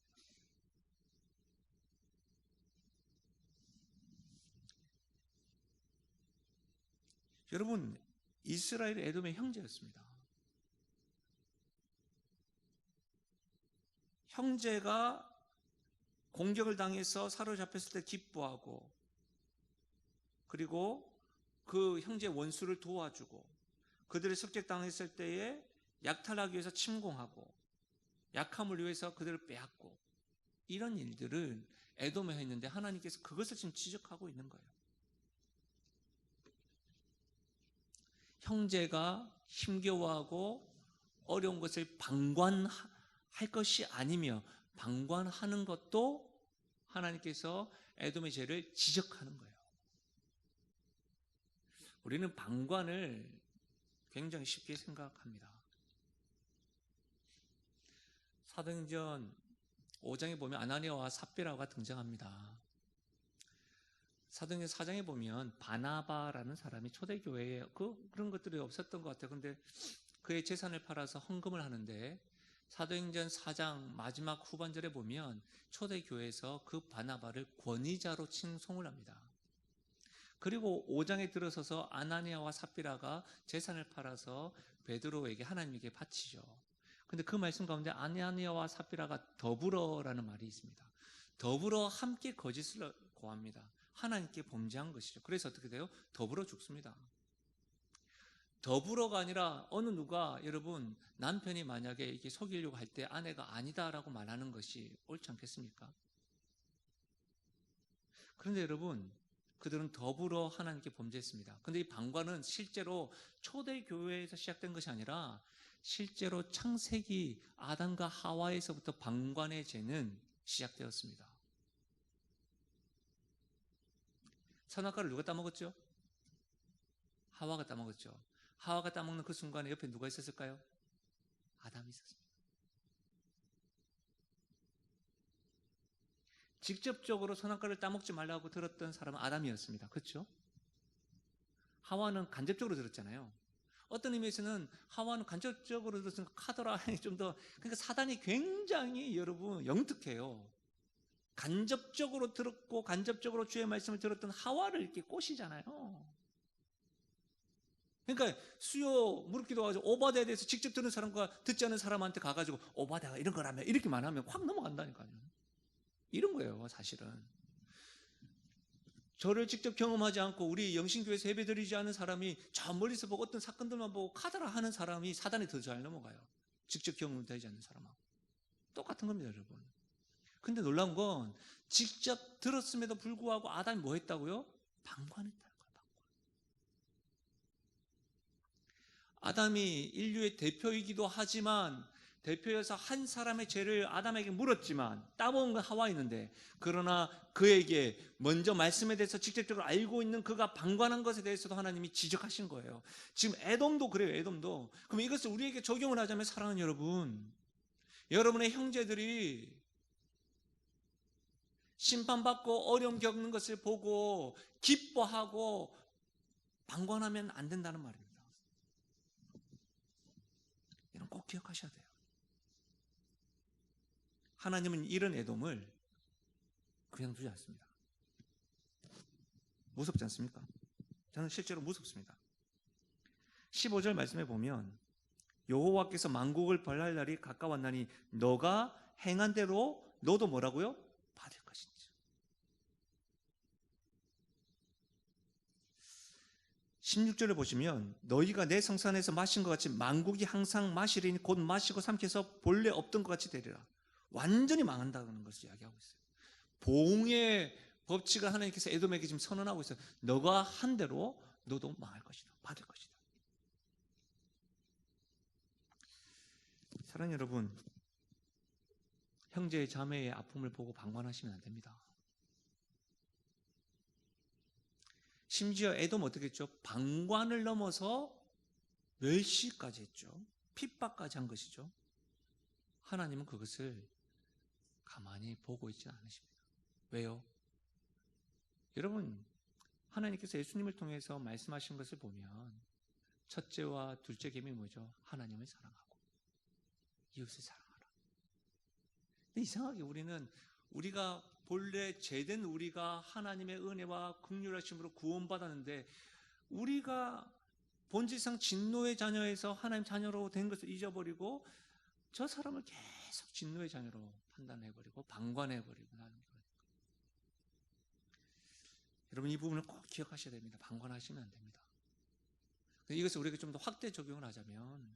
Speaker 1: 여러분, 이스라엘이 에돔의 형제였습니다. 형제가 공격을 당해서 사로잡혔을 때 기뻐하고, 그리고 그 형제 원수를 도와주고, 그들을 습격당했을 때에 약탈하기 위해서 침공하고, 약함을 위해서 그들을 빼앗고, 이런 일들을 에돔에 했는데 하나님께서 그것을 지금 지적하고 있는 거예요. 형제가 힘겨워하고 어려운 것을 방관할 것이 아니며 방관하는 것도 하나님께서 에돔의 죄를 지적하는 거예요. 우리는 방관을 굉장히 쉽게 생각합니다. 사도행전 5장에 보면 아나니아와 삽비라가 등장합니다. 사도행전 4장에 보면 바나바라는 사람이 초대교회에 그런 것들이 없었던 것 같아요. 그런데 그의 재산을 팔아서 헌금을 하는데, 사도행전 4장 마지막 후반절에 보면 초대교회에서 그 바나바를 권위자로 칭송을 합니다. 그리고 5장에 들어서서 아나니아와 삽비라가 재산을 팔아서 베드로에게 하나님에게 바치죠. 근데 그 말씀 가운데 아나니아와 삽비라가 더불어라는 말이 있습니다. 더불어 함께 거짓을 고합니다. 하나님께 범죄한 것이죠. 그래서 어떻게 돼요? 더불어 죽습니다. 더불어가 아니라 어느 누가, 여러분, 남편이 만약에 이렇게 속이려고 할 때 아내가 아니다라고 말하는 것이 옳지 않겠습니까? 그런데 여러분, 그들은 더불어 하나님께 범죄했습니다. 그런데 이 방관은 실제로 초대교회에서 시작된 것이 아니라 실제로 창세기 아담과 하와에서부터 방관의 죄는 시작되었습니다. 선악과를 누가 따먹었죠? 하와가 따먹었죠. 하와가 따먹는 그 순간에 옆에 누가 있었을까요? 아담이 있었습니다. 직접적으로 선악과를 따먹지 말라고 들었던 사람은 아담이었습니다. 그렇죠? 하와는 간접적으로 들었잖아요. 어떤 의미에서는 하와는 간접적으로 들었으니까 카더라 좀 더, 그러니까 사단이 굉장히 여러분 영특해요. 간접적으로 들었고 간접적으로 주의 말씀을 들었던 하와를 이렇게 꼬시잖아요. 그러니까 수요 무릎 기도가지고 오바댜에 대해서 직접 들은 사람과 듣지 않은 사람한테 가가지고 오바댜가 이런 거라며 이렇게만 하면 확 넘어간다니까요. 이런 거예요, 사실은. 저를 직접 경험하지 않고 우리 영신교회에서 예배드리지 않은 사람이 저 멀리서 보고 어떤 사건들만 보고 카더라 하는 사람이 사단에 더 잘 넘어가요. 직접 경험되지 않는 사람하고. 똑같은 겁니다, 여러분. 근데 놀라운 건 직접 들었음에도 불구하고 아담이 뭐 했다고요? 방관했다는 거예요. 아담이 인류의 대표이기도 하지만 대표여서 한 사람의 죄를 아담에게 물었지만 따먹은 건 하와였는데, 그러나 그에게 먼저 말씀에 대해서 직접적으로 알고 있는 그가 방관한 것에 대해서도 하나님이 지적하신 거예요. 지금 에돔도 그래요. 에돔도. 그럼 이것을 우리에게 적용을 하자면, 사랑하는 여러분, 여러분의 형제들이 심판받고 어려움 겪는 것을 보고 기뻐하고 방관하면 안 된다는 말입니다. 이런 꼭 기억하셔야 돼요. 하나님은 이런 에돔을 그냥 두지 않습니다. 무섭지 않습니까? 저는 실제로 무섭습니다. 15절 말씀에 보면 여호와께서 만국을 벌할 날이 가까웠나니 너가 행한 대로 너도 뭐라고요? 받을 것인지. 16절을 보시면 너희가 내 성산에서 마신 것 같이 만국이 항상 마시리니 곧 마시고 삼켜서 본래 없던 것 같이 되리라. 완전히 망한다는 것을 이야기하고 있어요. 보응의 법칙을 하나님께서 에돔에게 지금 선언하고 있어요. 너가 한 대로 너도 망할 것이다. 받을 것이다. 사랑하는 여러분, 형제 자매의 아픔을 보고 방관하시면 안 됩니다. 심지어 에돔 어떻게 했죠? 방관을 넘어서 멸시까지 했죠. 핍박까지 한 것이죠. 하나님은 그것을 가만히 보고 있지 않으십니다. 왜요? 여러분, 하나님께서 예수님을 통해서 말씀하신 것을 보면 첫째와 둘째 계명이 뭐죠? 하나님을 사랑하고 이웃을 사랑하라. 근데 이상하게 우리가 본래 죄된 우리가 하나님의 은혜와 긍휼하심으로 구원받았는데, 우리가 본질상 진노의 자녀에서 하나님 자녀로 된 것을 잊어버리고 저 사람을 계속 진노의 자녀로 판단해버리고 방관해버리고 하는 거예요. 여러분, 이 부분을 꼭 기억하셔야 됩니다. 방관하시면 안 됩니다. 이것을 우리가 좀 더 확대 적용을 하자면,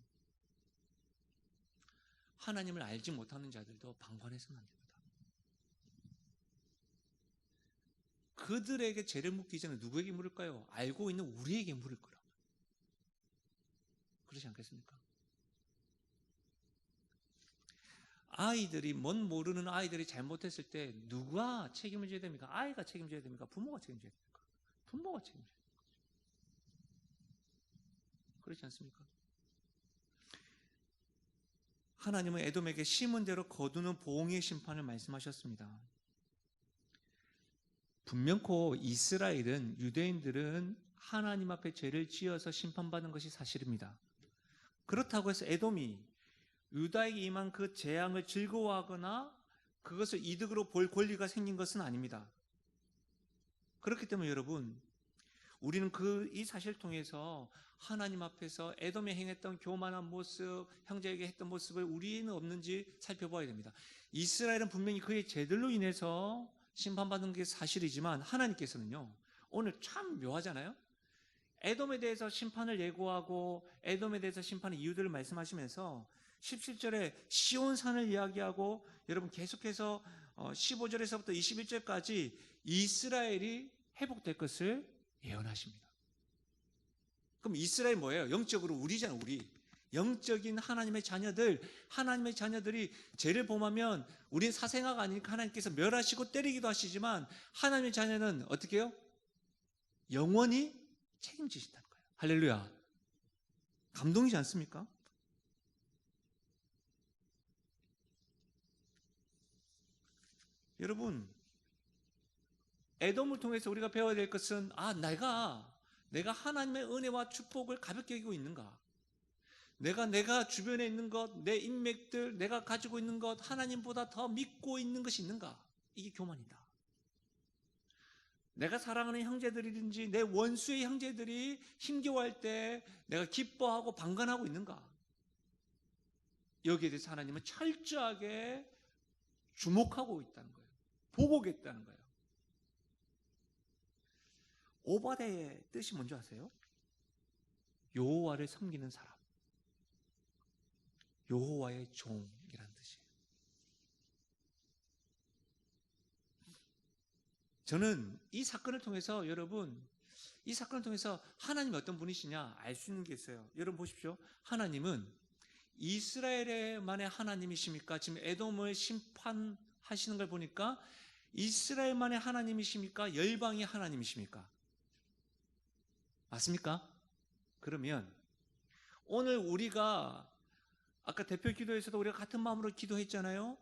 Speaker 1: 하나님을 알지 못하는 자들도 방관해서는 안 됩니다. 그들에게 죄를 묻기 전에 누구에게 물을까요? 알고 있는 우리에게 물을 거라고. 그렇지 않겠습니까? 아이들이, 뭔 모르는 아이들이 잘못했을 때 누가 책임을 져야 됩니까? 아이가 책임져야 됩니까? 부모가 책임져야 됩니까? 부모가 책임져야 됩니까? 그렇지 않습니까? 하나님은 에돔에게 심은 대로 거두는 보응의 심판을 말씀하셨습니다. 분명코 이스라엘은, 유대인들은 하나님 앞에 죄를 지어서 심판받는 것이 사실입니다. 그렇다고 해서 에돔이 유다에게 임한 그 재앙을 즐거워하거나 그것을 이득으로 볼 권리가 생긴 것은 아닙니다. 그렇기 때문에 여러분, 우리는 이 사실을 통해서 하나님 앞에서 에돔이 행했던 교만한 모습, 형제에게 했던 모습을 우리는 없는지 살펴봐야 됩니다. 이스라엘은 분명히 그의 죄들로 인해서 심판받는 게 사실이지만, 하나님께서는요, 오늘 참 묘하잖아요. 에돔에 대해서 심판을 예고하고 에돔에 대해서 심판의 이유들을 말씀하시면서 17절에 시온산을 이야기하고, 여러분 계속해서 15절에서부터 21절까지 이스라엘이 회복될 것을 예언하십니다. 그럼 이스라엘 뭐예요? 영적으로 우리잖아요. 우리 영적인 하나님의 자녀들이 죄를 범하면 우리는 사생아가 아니니까 하나님께서 멸하시고 때리기도 하시지만, 하나님의 자녀는 어떻게 해요? 영원히 책임지신다는 거예요. 할렐루야. 감동이지 않습니까? 여러분, 에돔을 통해서 우리가 배워야 될 것은, 내가 하나님의 은혜와 축복을 가볍게 여기고 있는가? 내가 주변에 있는 것, 내 인맥들, 내가 가지고 있는 것, 하나님보다 더 믿고 있는 것이 있는가? 이게 교만이다. 내가 사랑하는 형제들이든지 내 원수의 형제들이 힘겨워할 때 내가 기뻐하고 방관하고 있는가? 여기에 대해서 하나님은 철저하게 주목하고 있다는 거예요. 보고 계겠다는 거예요. 오바댜의 뜻이 뭔지 아세요? 여호와를 섬기는 사람, 여호와의 종이라는 뜻이에요. 저는 이 사건을 통해서 이 사건을 통해서 하나님이 어떤 분이시냐 알 수 있는 게 있어요. 여러분 보십시오. 하나님은 이스라엘만의 하나님이십니까? 지금 에돔을 심판하시는 걸 보니까 이스라엘만의 하나님이십니까? 열방의 하나님이십니까? 맞습니까? 그러면 오늘 우리가 아까 대표 기도에서도 우리가 같은 마음으로 기도했잖아요.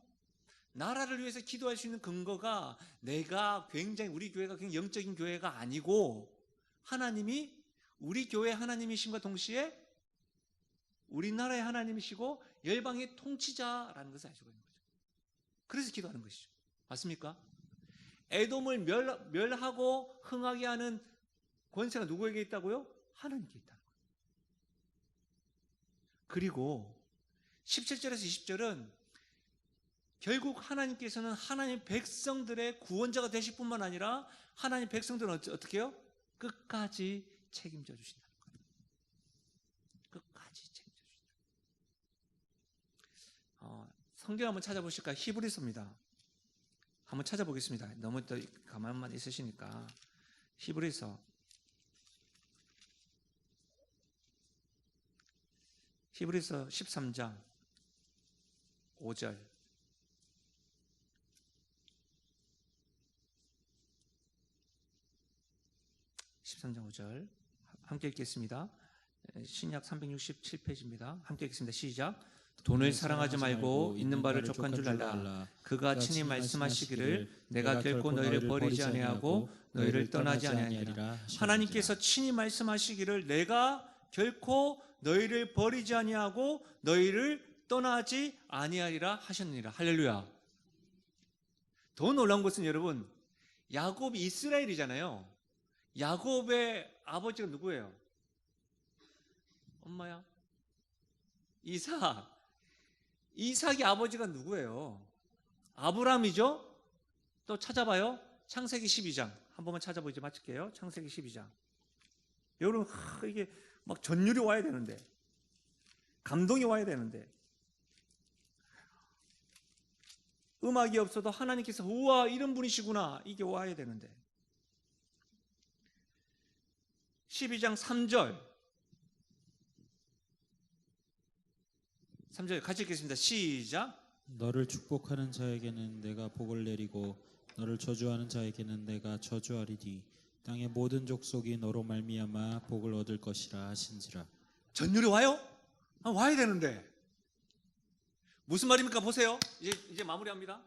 Speaker 1: 나라를 위해서 기도할 수 있는 근거가 내가 굉장히 우리 교회가 굉장히 영적인 교회가 아니고 하나님이 우리 교회 하나님이심과 동시에 우리나라의 하나님이시고 열방의 통치자라는 것을 알 수가 있는 거죠. 그래서 기도하는 것이죠. 맞습니까? 에돔을 멸하고 흥하게 하는 권세가 누구에게 있다고요? 하나님께 있다는 거예요. 그리고 17절에서 20절은 결국 하나님께서는 하나님 백성들의 구원자가 되실 뿐만 아니라 하나님 백성들은 어떻게 해요? 끝까지 책임져 주신다는 거예요. 끝까지 책임져 주신다. 성경 한번 찾아보실까요? 히브리서입니다. 한번 찾아보겠습니다. 너무 또 가만만 있으시니까. 히브리서 13장 5절. 13장 5절 함께 읽겠습니다. 신약 367페이지입니다. 함께 읽겠습니다. 시작. 돈을 사랑하지 말고 있는 바를 족한 줄 알라. 그가 친히 말씀하시기를 내가 결코 너희를 버리지 아니하고 너희를 떠나지 아니하리라. 하나님께서 친히 말씀하시기를 내가 결코 너희를 버리지 아니하고 너희를 떠나지 아니하리라 하셨느니라. 할렐루야. 더 놀라운 것은 여러분, 야곱이 이스라엘이잖아요. 야곱의 아버지가 누구예요? 엄마야? 이삭의 아버지가 누구예요? 아브라함이죠? 또 찾아봐요. 창세기 12장. 한 번만 찾아보지 마칠게요. 창세기 12장. 여러분, 이게 막 전율이 와야 되는데, 감동이 와야 되는데, 음악이 없어도 하나님께서 우와 이런 분이시구나 이게 와야 되는데. 12장 3절 같이 읽겠습니다. 시작.
Speaker 2: 너를 축복하는 자에게는 내가 복을 내리고 너를 저주하는 자에게는 내가 저주하리니 땅의 모든 족속이 너로 말미암아 복을 얻을 것이라 하신지라.
Speaker 1: 전율이 와요? 와야 되는데 무슨 말입니까? 보세요. 이제 마무리합니다.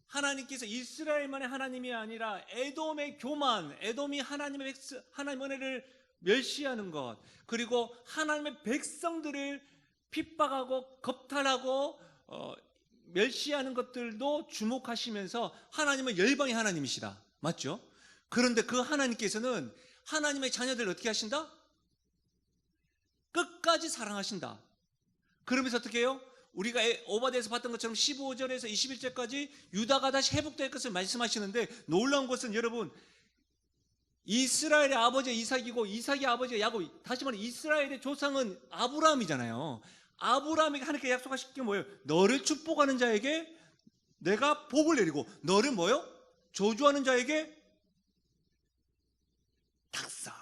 Speaker 1: 하나님께서 이스라엘만의 하나님이 아니라 에돔의 교만, 에돔이 하나님 은혜를 멸시하는 것, 그리고 하나님의 백성들을 핍박하고 겁탈하고 멸시하는 것들도 주목하시면서 하나님은 열방의 하나님이시다. 맞죠? 그런데 그 하나님께서는 하나님의 자녀들을 어떻게 하신다? 끝까지 사랑하신다. 그러면서 어떻게 해요? 우리가 오바댜에서 봤던 것처럼 15절에서 21절까지 유다가 다시 회복될 것을 말씀하시는데, 놀라운 것은 여러분, 이스라엘의 아버지가 이삭이고 이삭의 아버지가 야곱, 다시 말해 이스라엘의 조상은 아브라함이잖아요. 아브라함에게 하나님께 약속하신 게 뭐예요? 너를 축복하는 자에게 내가 복을 내리고 너를 뭐요? 저주하는 자에게 닭살.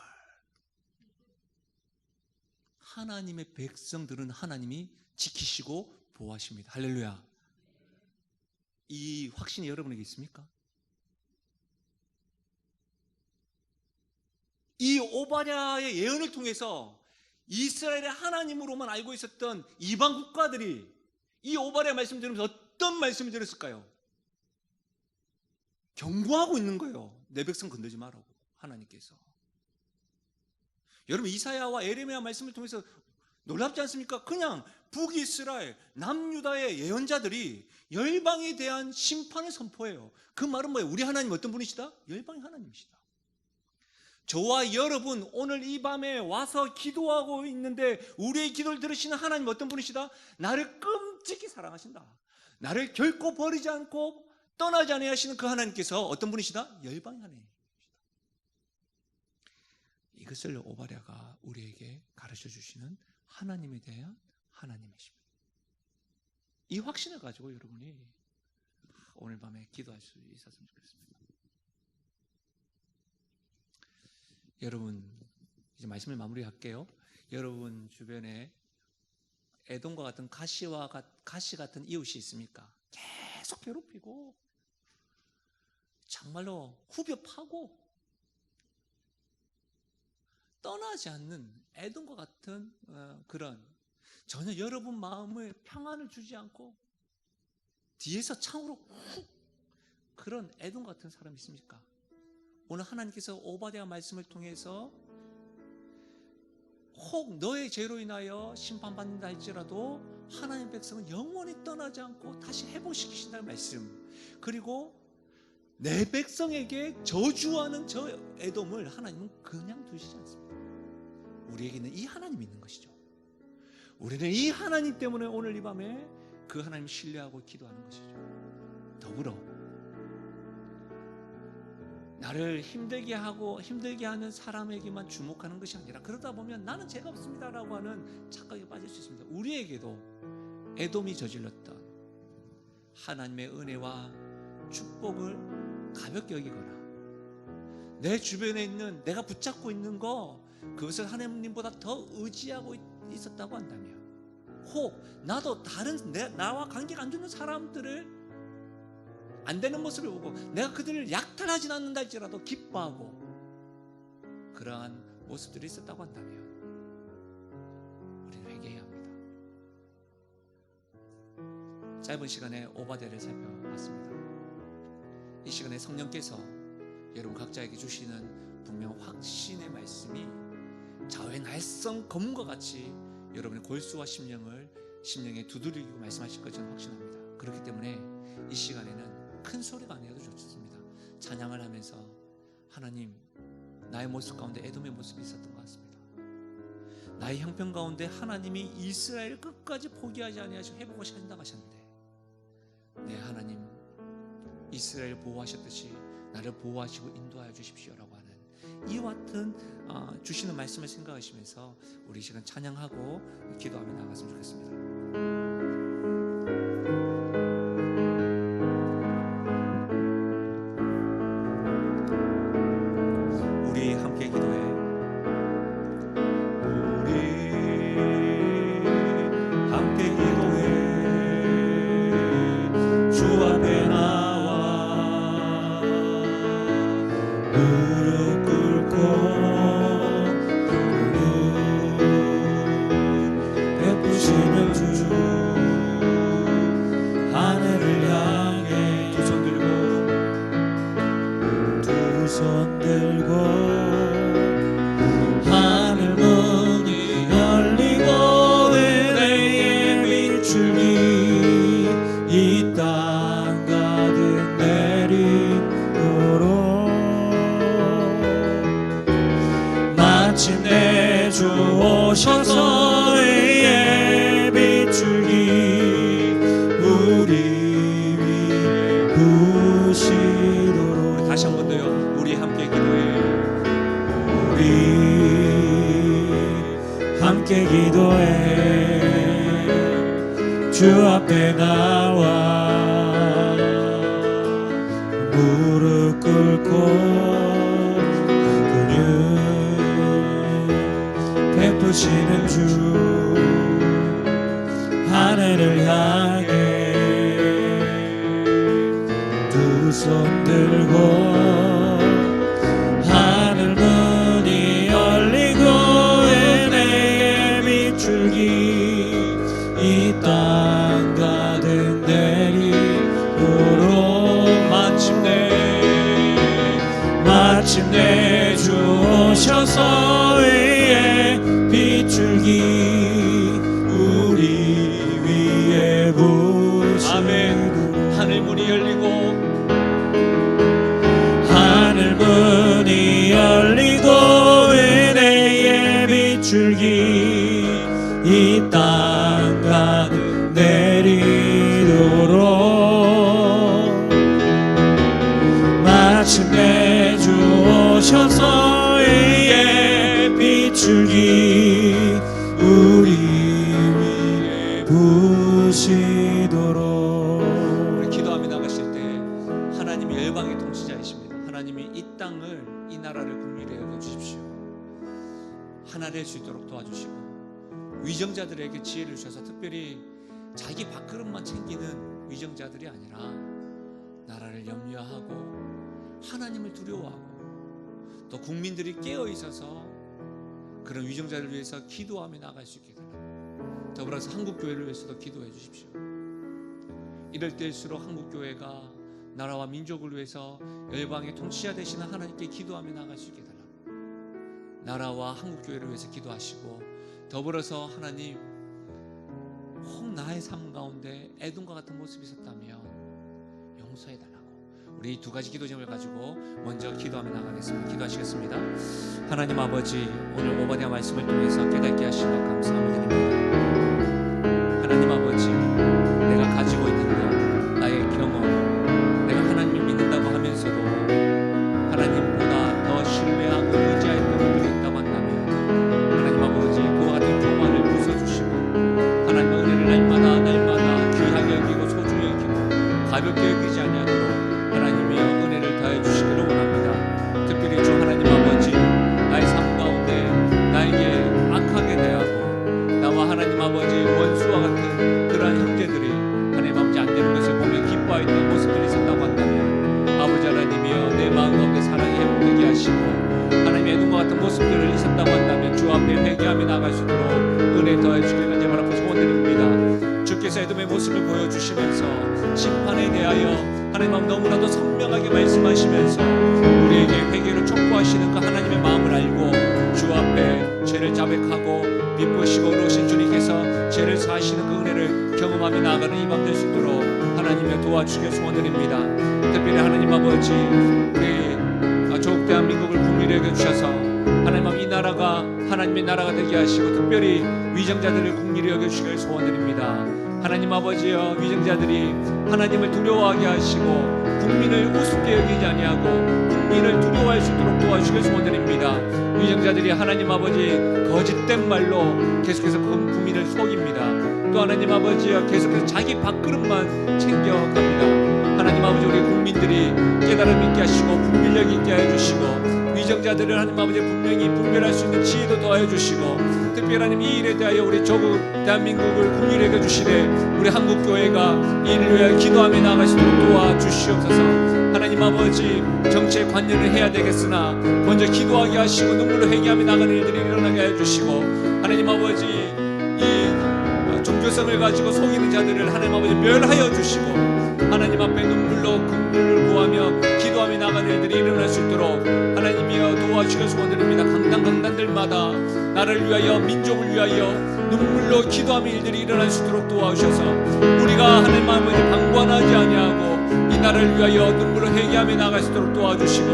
Speaker 1: 하나님의 백성들은 하나님이 지키시고 보호하십니다. 할렐루야. 이 확신이 여러분에게 있습니까? 이 오바댜의 예언을 통해서 이스라엘의 하나님으로만 알고 있었던 이방 국가들이 이 오바댜 말씀 들으면서 어떤 말씀을 들었을까요? 경고하고 있는 거예요. 내 백성 건들지 말라고 하나님께서. 여러분, 이사야와 에레미야 말씀을 통해서 놀랍지 않습니까? 그냥 북이스라엘, 남유다의 예언자들이 열방에 대한 심판을 선포해요. 그 말은 뭐예요? 우리 하나님 어떤 분이시다? 열방의 하나님이시다. 저와 여러분 오늘 이 밤에 와서 기도하고 있는데 우리의 기도를 들으시는 하나님 어떤 분이시다? 나를 끔찍히 사랑하신다. 나를 결코 버리지 않고 떠나지 아니하시는 그 하나님께서 어떤 분이시다? 열방의 하나님이시다. 이것을 오바댜가 우리에게 가르쳐 주시는 하나님에 대한 하나님이십니다. 이 확신을 가지고 여러분이 오늘 밤에 기도할 수 있었으면 좋겠습니다. 여러분 이제 말씀을 마무리할게요. 여러분 주변에 에돔과 같은 가시 같은 이웃이 있습니까? 계속 괴롭히고 정말로 후벼 파고 떠나지 않는 에돔과 같은 그런 전혀 여러분 마음에 평안을 주지 않고 뒤에서 창으로 훅 그런 에돔 같은 사람이 있습니까? 오늘 하나님께서 오바댜 말씀을 통해서 혹 너의 죄로 인하여 심판받는다 할지라도 하나님의 백성은 영원히 떠나지 않고 다시 회복시키신다는 말씀, 그리고 내 백성에게 저주하는 저 에돔을 하나님은 그냥 두시지 않습니다. 우리에게는 이 하나님이 있는 것이죠. 우리는 이 하나님 때문에 오늘 이 밤에 그 하나님 신뢰하고 기도하는 것이죠. 더불어 나를 힘들게 하는 사람에게만 주목하는 것이 아니라, 그러다 보면 나는 죄가 없습니다라고 하는 착각에 빠질 수 있습니다. 우리에게도 에돔이 저질렀던 하나님의 은혜와 축복을 가볍게 여기거나 내 주변에 있는 내가 붙잡고 있는 거 그것을 하나님보다 더 의지하고 있었다고 한다면, 혹 나도 다른 나와 관계가 안 좋은 사람들을 안 되는 모습을 보고 내가 그들을 약탈하진 않는다 할지라도 기뻐하고 그러한 모습들이 있었다고 한다면 우리는 회개해야 합니다. 짧은 시간에 오바댜를 살펴봤습니다. 이 시간에 성령께서 여러분 각자에게 주시는 분명 확신의 말씀이 자외 날성 검과 같이 여러분의 골수와 심령에 두드리고 말씀하실 것 저는 확신합니다. 그렇기 때문에 이 시간에는 큰 소리가 아니어도 좋습니다. 찬양을 하면서 하나님, 나의 모습 가운데 에돔의 모습이 있었던 것 같습니다. 나의 형편 가운데 하나님이 이스라엘을 끝까지 포기하지 아니하시고 회복하신다고 하셨는데, 네 하나님, 이스라엘을 보호하셨듯이 나를 보호하시고 인도하여 주십시오라고 하는 이와 같은 주시는 말씀을 생각하시면서 우리 시간 찬양하고 기도하며 나갔으면 좋겠습니다. 우리 함께 기도해. 우리 함께 기도해. 주 앞에 나와 무릎 꿇고 베푸시는 주 하늘을 향해 두 손 들고 하늘 문이 열리고 은혜의 빛줄기 이 땅 가득 내리도록 마침내 주 오셔서 의의 빛줄기 우리 위에 부시도록. 다시 한 번 더요. 우리 함께 기도해. 우리 함께 기도해. 주 앞에 나와 무릎 꿇고 그는 베푸시는 주 하늘을 향해 두 손 들고 하늘 문이 열리고 은혜의 빛줄기 이 땅 가득 내리도록 마침내 주 오셔서 의의 빛줄기 우리
Speaker 3: 이루시도록.
Speaker 1: 우리 기도하며 나가실 때 하나님이 열방의 통치자이십니다. 하나님이 이 땅을, 이 나라를 국민에 여겨주십시오. 하나 될 수 있도록 도와주시고, 위정자들에게 지혜를 주셔서 특별히 자기 밥그릇만 챙기는 위정자들이 아니라 나라를 염려하고 하나님을 두려워하고 또 국민들이 깨어 있어서 그런 위정자를 위해서 기도하며 나갈 수 있게 되라. 더불어서 한국교회를 위해서도 기도해 주십시오. 이럴 때일수록 한국교회가 나라와 민족을 위해서 열방의 통치자 되시는 하나님께 기도하며 나갈 수 있게 달라고, 나라와 한국교회를 위해서 기도하시고, 더불어서 하나님 혹 나의 삶 가운데 애동과 같은 모습이 있었다면 용서해 달라고, 우리 두 가지 기도 제목을 가지고 먼저 기도하며 나가겠습니다. 기도하시겠습니다. 하나님 아버지, 오늘 오바댜 말씀을 통해서 깨닫게 하신 것 감사함을 드립니다. 하나님 아버지, 내가 가지고 있는 것, 나의 경험, 내가 하나님을 믿는다고 하면서도 하나님보다 더 신뢰하고 의지할 부분들이 있다고 한다면 하나님 아버지, 그와 같은 교만을 부숴주시고 하나님의 은혜를 날마다 귀하게 여기고 소중히 여기고 가볍게 여기지 아니하도록 하나님의 은혜를 더해 주시기를 원합니다. 특별히 주 하나님 아버지, 나의 삶 가운데 나에게 악하게 대하고 나와 하나님 아버지 원수와 같은 그러한 형제들이 하나님 아버지 안 되는 것을 보며 기뻐했던 모습들이 있었다고 한다면 아버지 하나님이여, 내 마음 가운데 사랑이 회복되게 하시고 하나님의 애동과 같은 모습들을 있었다고 한다면 주 앞에 회개하며 나갈 수 있도록 은혜 더해 주시기를 간절히 바라고 소원드립니다. 주께서 에돔의 모습을 보여주시면서 심판에 대하여 하나님 마음 너무나도 선명하게 말씀하시면서 우리에게 회개를 촉구하시는 그 하나님의 마음을 알고 주 앞에 죄를 자백하고 미쁘시고 어려우신 주님께서 죄를 사하시는 그 은혜를 경험하며 나아가는 이 밤 될 수 있도록 하나님의 도와주시길 소원드립니다. 특별히 하나님 아버지, 우리 조국 대한민국을 국민에 여겨주셔서 하나님 이 나라가 하나님의 나라가 되게 하시고 특별히 위정자들을 국민에 여겨주시길 소원드립니다. 하나님 아버지여, 위정자들이 하나님을 두려워하게 하시고 국민을 우습게 여기지 아니하고 국민을 두려워할 수 있도록 도와주시길 소원드립니다. 위정자들이 하나님 아버지 거짓된 말로 계속해서 국민을 속입니다. 또 하나님 아버지여, 계속해서 자기 밥그릇만 챙겨갑니다. 하나님 아버지, 우리 국민들이 깨달음 있게 하시고 분별력 있게 해주시고 위정자들을 하나님 아버지 분명히 분별할 수 있는 지혜도 더하여 주시고 특별히 하나님 이 일에 대하여 우리 조국 대한민국을 국민에 여겨주시되 우리 한국교회가 이 일을 위하여 기도하며 나아갈 수 있도록 도와주시옵소서. 하나님 아버지, 정치에 관여를 해야 되겠으나 먼저 기도하게 하시고 눈물로 회개하며 나가는 일들이 일어나게 해주시고 하나님 아버지, 이 종교성을 가지고 속이는 자들을 하나님 아버지 멸하여 주시고 하나님 앞에 눈물로 긍휼을 구하며 기도하며 나가는 일들이 일어날 수 있도록 하나님이여 도와주시길 소원드립니다. 강단들마다 나를 위하여 민족을 위하여 눈물로 기도하며 일들이 일어날 수 있도록 도와주셔서 우리가 하나님 아버지 방관하지 아니하고 이 나라를 위하여 눈물로 회개하며 나갈 수 있도록 도와주시고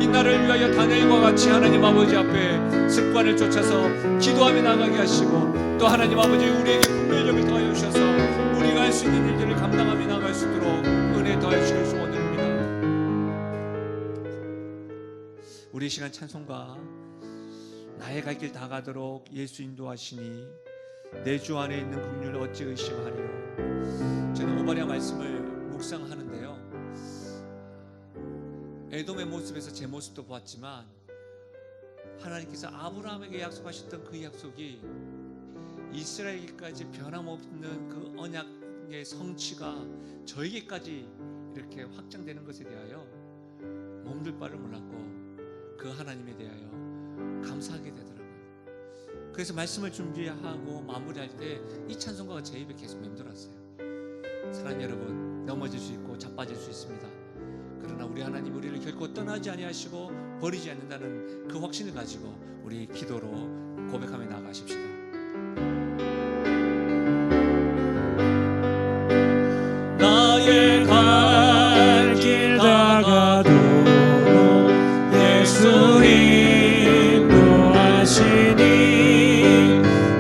Speaker 1: 이 나라를 위하여 다니엘과 같이 하나님 아버지 앞에 습관을 쫓아서 기도하며 나가게 하시고 또 하나님 아버지 우리에게 분별력을 더하여 주셔서 우리가 할 수 있는 일들을 감당하며 나갈 수 있도록 은혜 더하여 주시길 소원드립니다. 우리 시간 찬송가 나의 갈 길 다 가도록 예수 인도하시니 내 주 안에 있는 긍휼을 어찌 의심하리요. 저는 오바댜 말씀을 묵상하는데요, 에돔의 모습에서 제 모습도 보았지만 하나님께서 아브라함에게 약속하셨던 그 약속이 이스라엘까지 변함없는 그 언약의 성취가 저에게까지 이렇게 확장되는 것에 대하여 몸둘 바를 몰랐고 그 하나님에 대하여 감사하게 되더라고요. 그래서 말씀을 준비하고 마무리할 때 이 찬송가가 제 입에 계속 맴돌았어요. 사랑하는 여러분, 넘어질 수 있고 자빠질 수 있습니다. 그러나 우리 하나님 우리를 결코 떠나지 아니하시고 버리지 않는다는 그 확신을 가지고 우리 기도로 고백하며 나아가십시다.
Speaker 3: 나의 갈 길 다 가도록 예수 인도하시니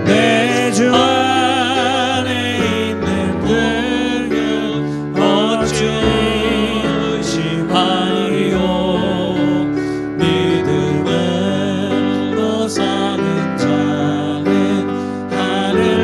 Speaker 3: 내 주 안에 있는 긍휼 어찌 의심하리요. 믿음으로 사는 자는 하늘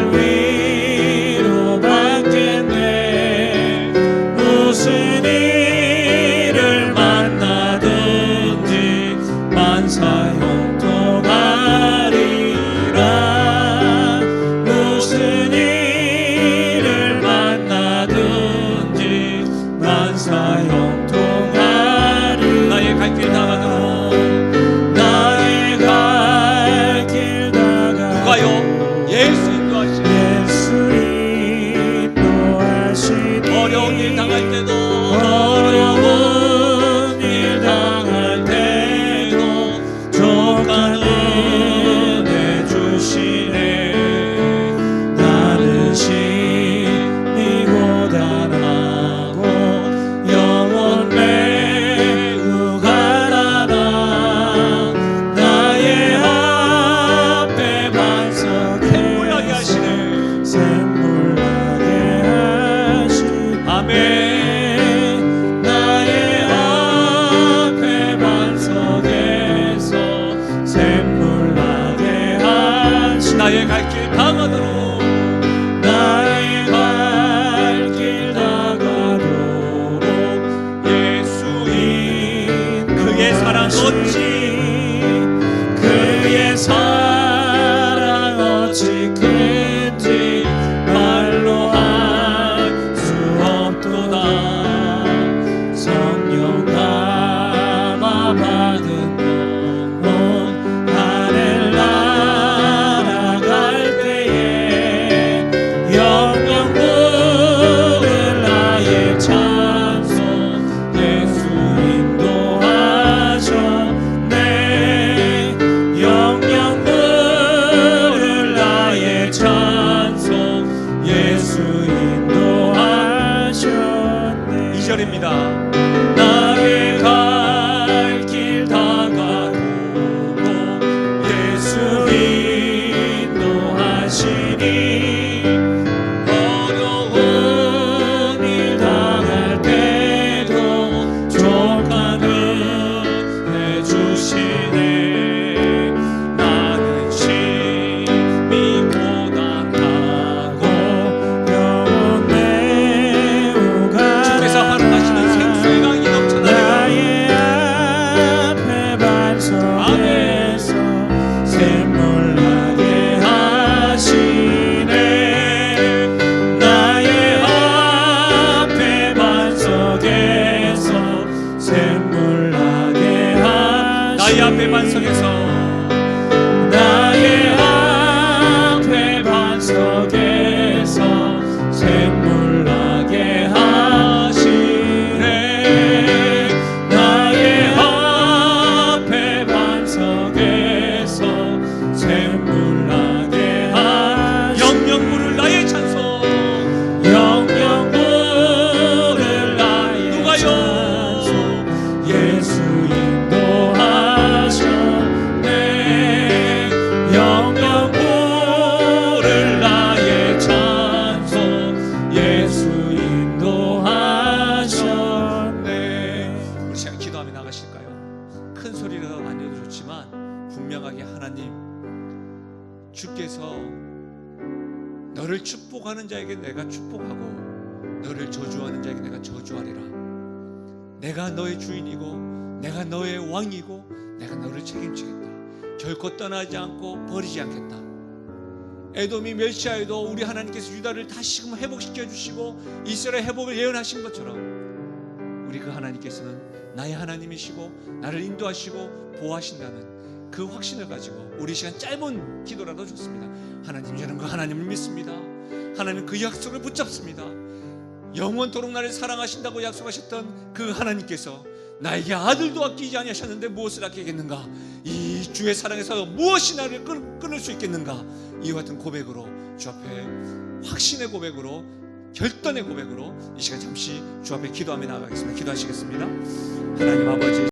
Speaker 3: 내 나의 앞에 반석에서 샘물 나게 하시네
Speaker 1: 나의 갈 길 다가도록
Speaker 3: 나의 갈 길 다가도록 예수인
Speaker 1: 그의 사랑 어찌
Speaker 3: 그의 사랑 어찌 큰지 말로 할 수 없도다 성령 담아 받은 영혼 하늘 날아갈 때에 영영 부를 나의 찬송 예수 인도하셨네 영영 부를 나의 찬송 예수 인도하셨네
Speaker 1: 2절입니다.
Speaker 3: 나의 갈 길 다가도록 예수 인도하시니 어려운 일 당할 때도 족한 은혜 주시네 나는 심히 고단하고 영혼 매우
Speaker 1: 주께서 허락하시는 생수의 강이 넘쳐나게
Speaker 3: 나의 앞에 반석에서 샘물 나게 하시네 나의 앞에 반석에서 샘물 나게 하시네
Speaker 1: 나의 앞에 반석에서
Speaker 3: 나의 앞에 반석에서 샘물 나게 하시네 나의 앞에 반석에서 샘물 나게 하시네
Speaker 1: 영영 부를 나의 찬송
Speaker 3: 영영 부를 나의
Speaker 1: 누가요?
Speaker 3: 찬송 예수 인도하셨네 영영 부를 나의 찬송 예수 인도하셨네
Speaker 1: 우리 시간 기도하며 나가실까요? 큰 소리로 안 해도 좋지만 분명하게 하나님 주께서 너를 축복하는 자에게 내가 축복하고 너를 저주하는 자에게 내가 저주하리라. 내가 너의 주인이고 내가 너의 왕이고 내가 너를 책임지겠다. 결코 떠나지 않고 버리지 않겠다. 에돔이 멸시하여도 우리 하나님께서 유다를 다시금 회복시켜 주시고 이스라엘 회복을 예언하신 것처럼 우리 그 하나님께서는 나의 하나님이시고 나를 인도하시고 보호하신다는 그 확신을 가지고 우리 시간 짧은 기도라도 좋습니다. 하나님, 저는 그 하나님을 믿습니다. 하나님 그 약속을 붙잡습니다. 영원토록 나를 사랑하신다고 약속하셨던 그 하나님께서 나에게 아들도 아끼지 아니하셨는데 무엇을 아끼겠는가? 이 주의 사랑에서 무엇이 나를 끊을 수 있겠는가? 이와 같은 고백으로 주 앞에 확신의 고백으로 결단의 고백으로 이 시간 잠시 주 앞에 기도하며 나아가겠습니다. 기도하시겠습니다. 하나님 아버지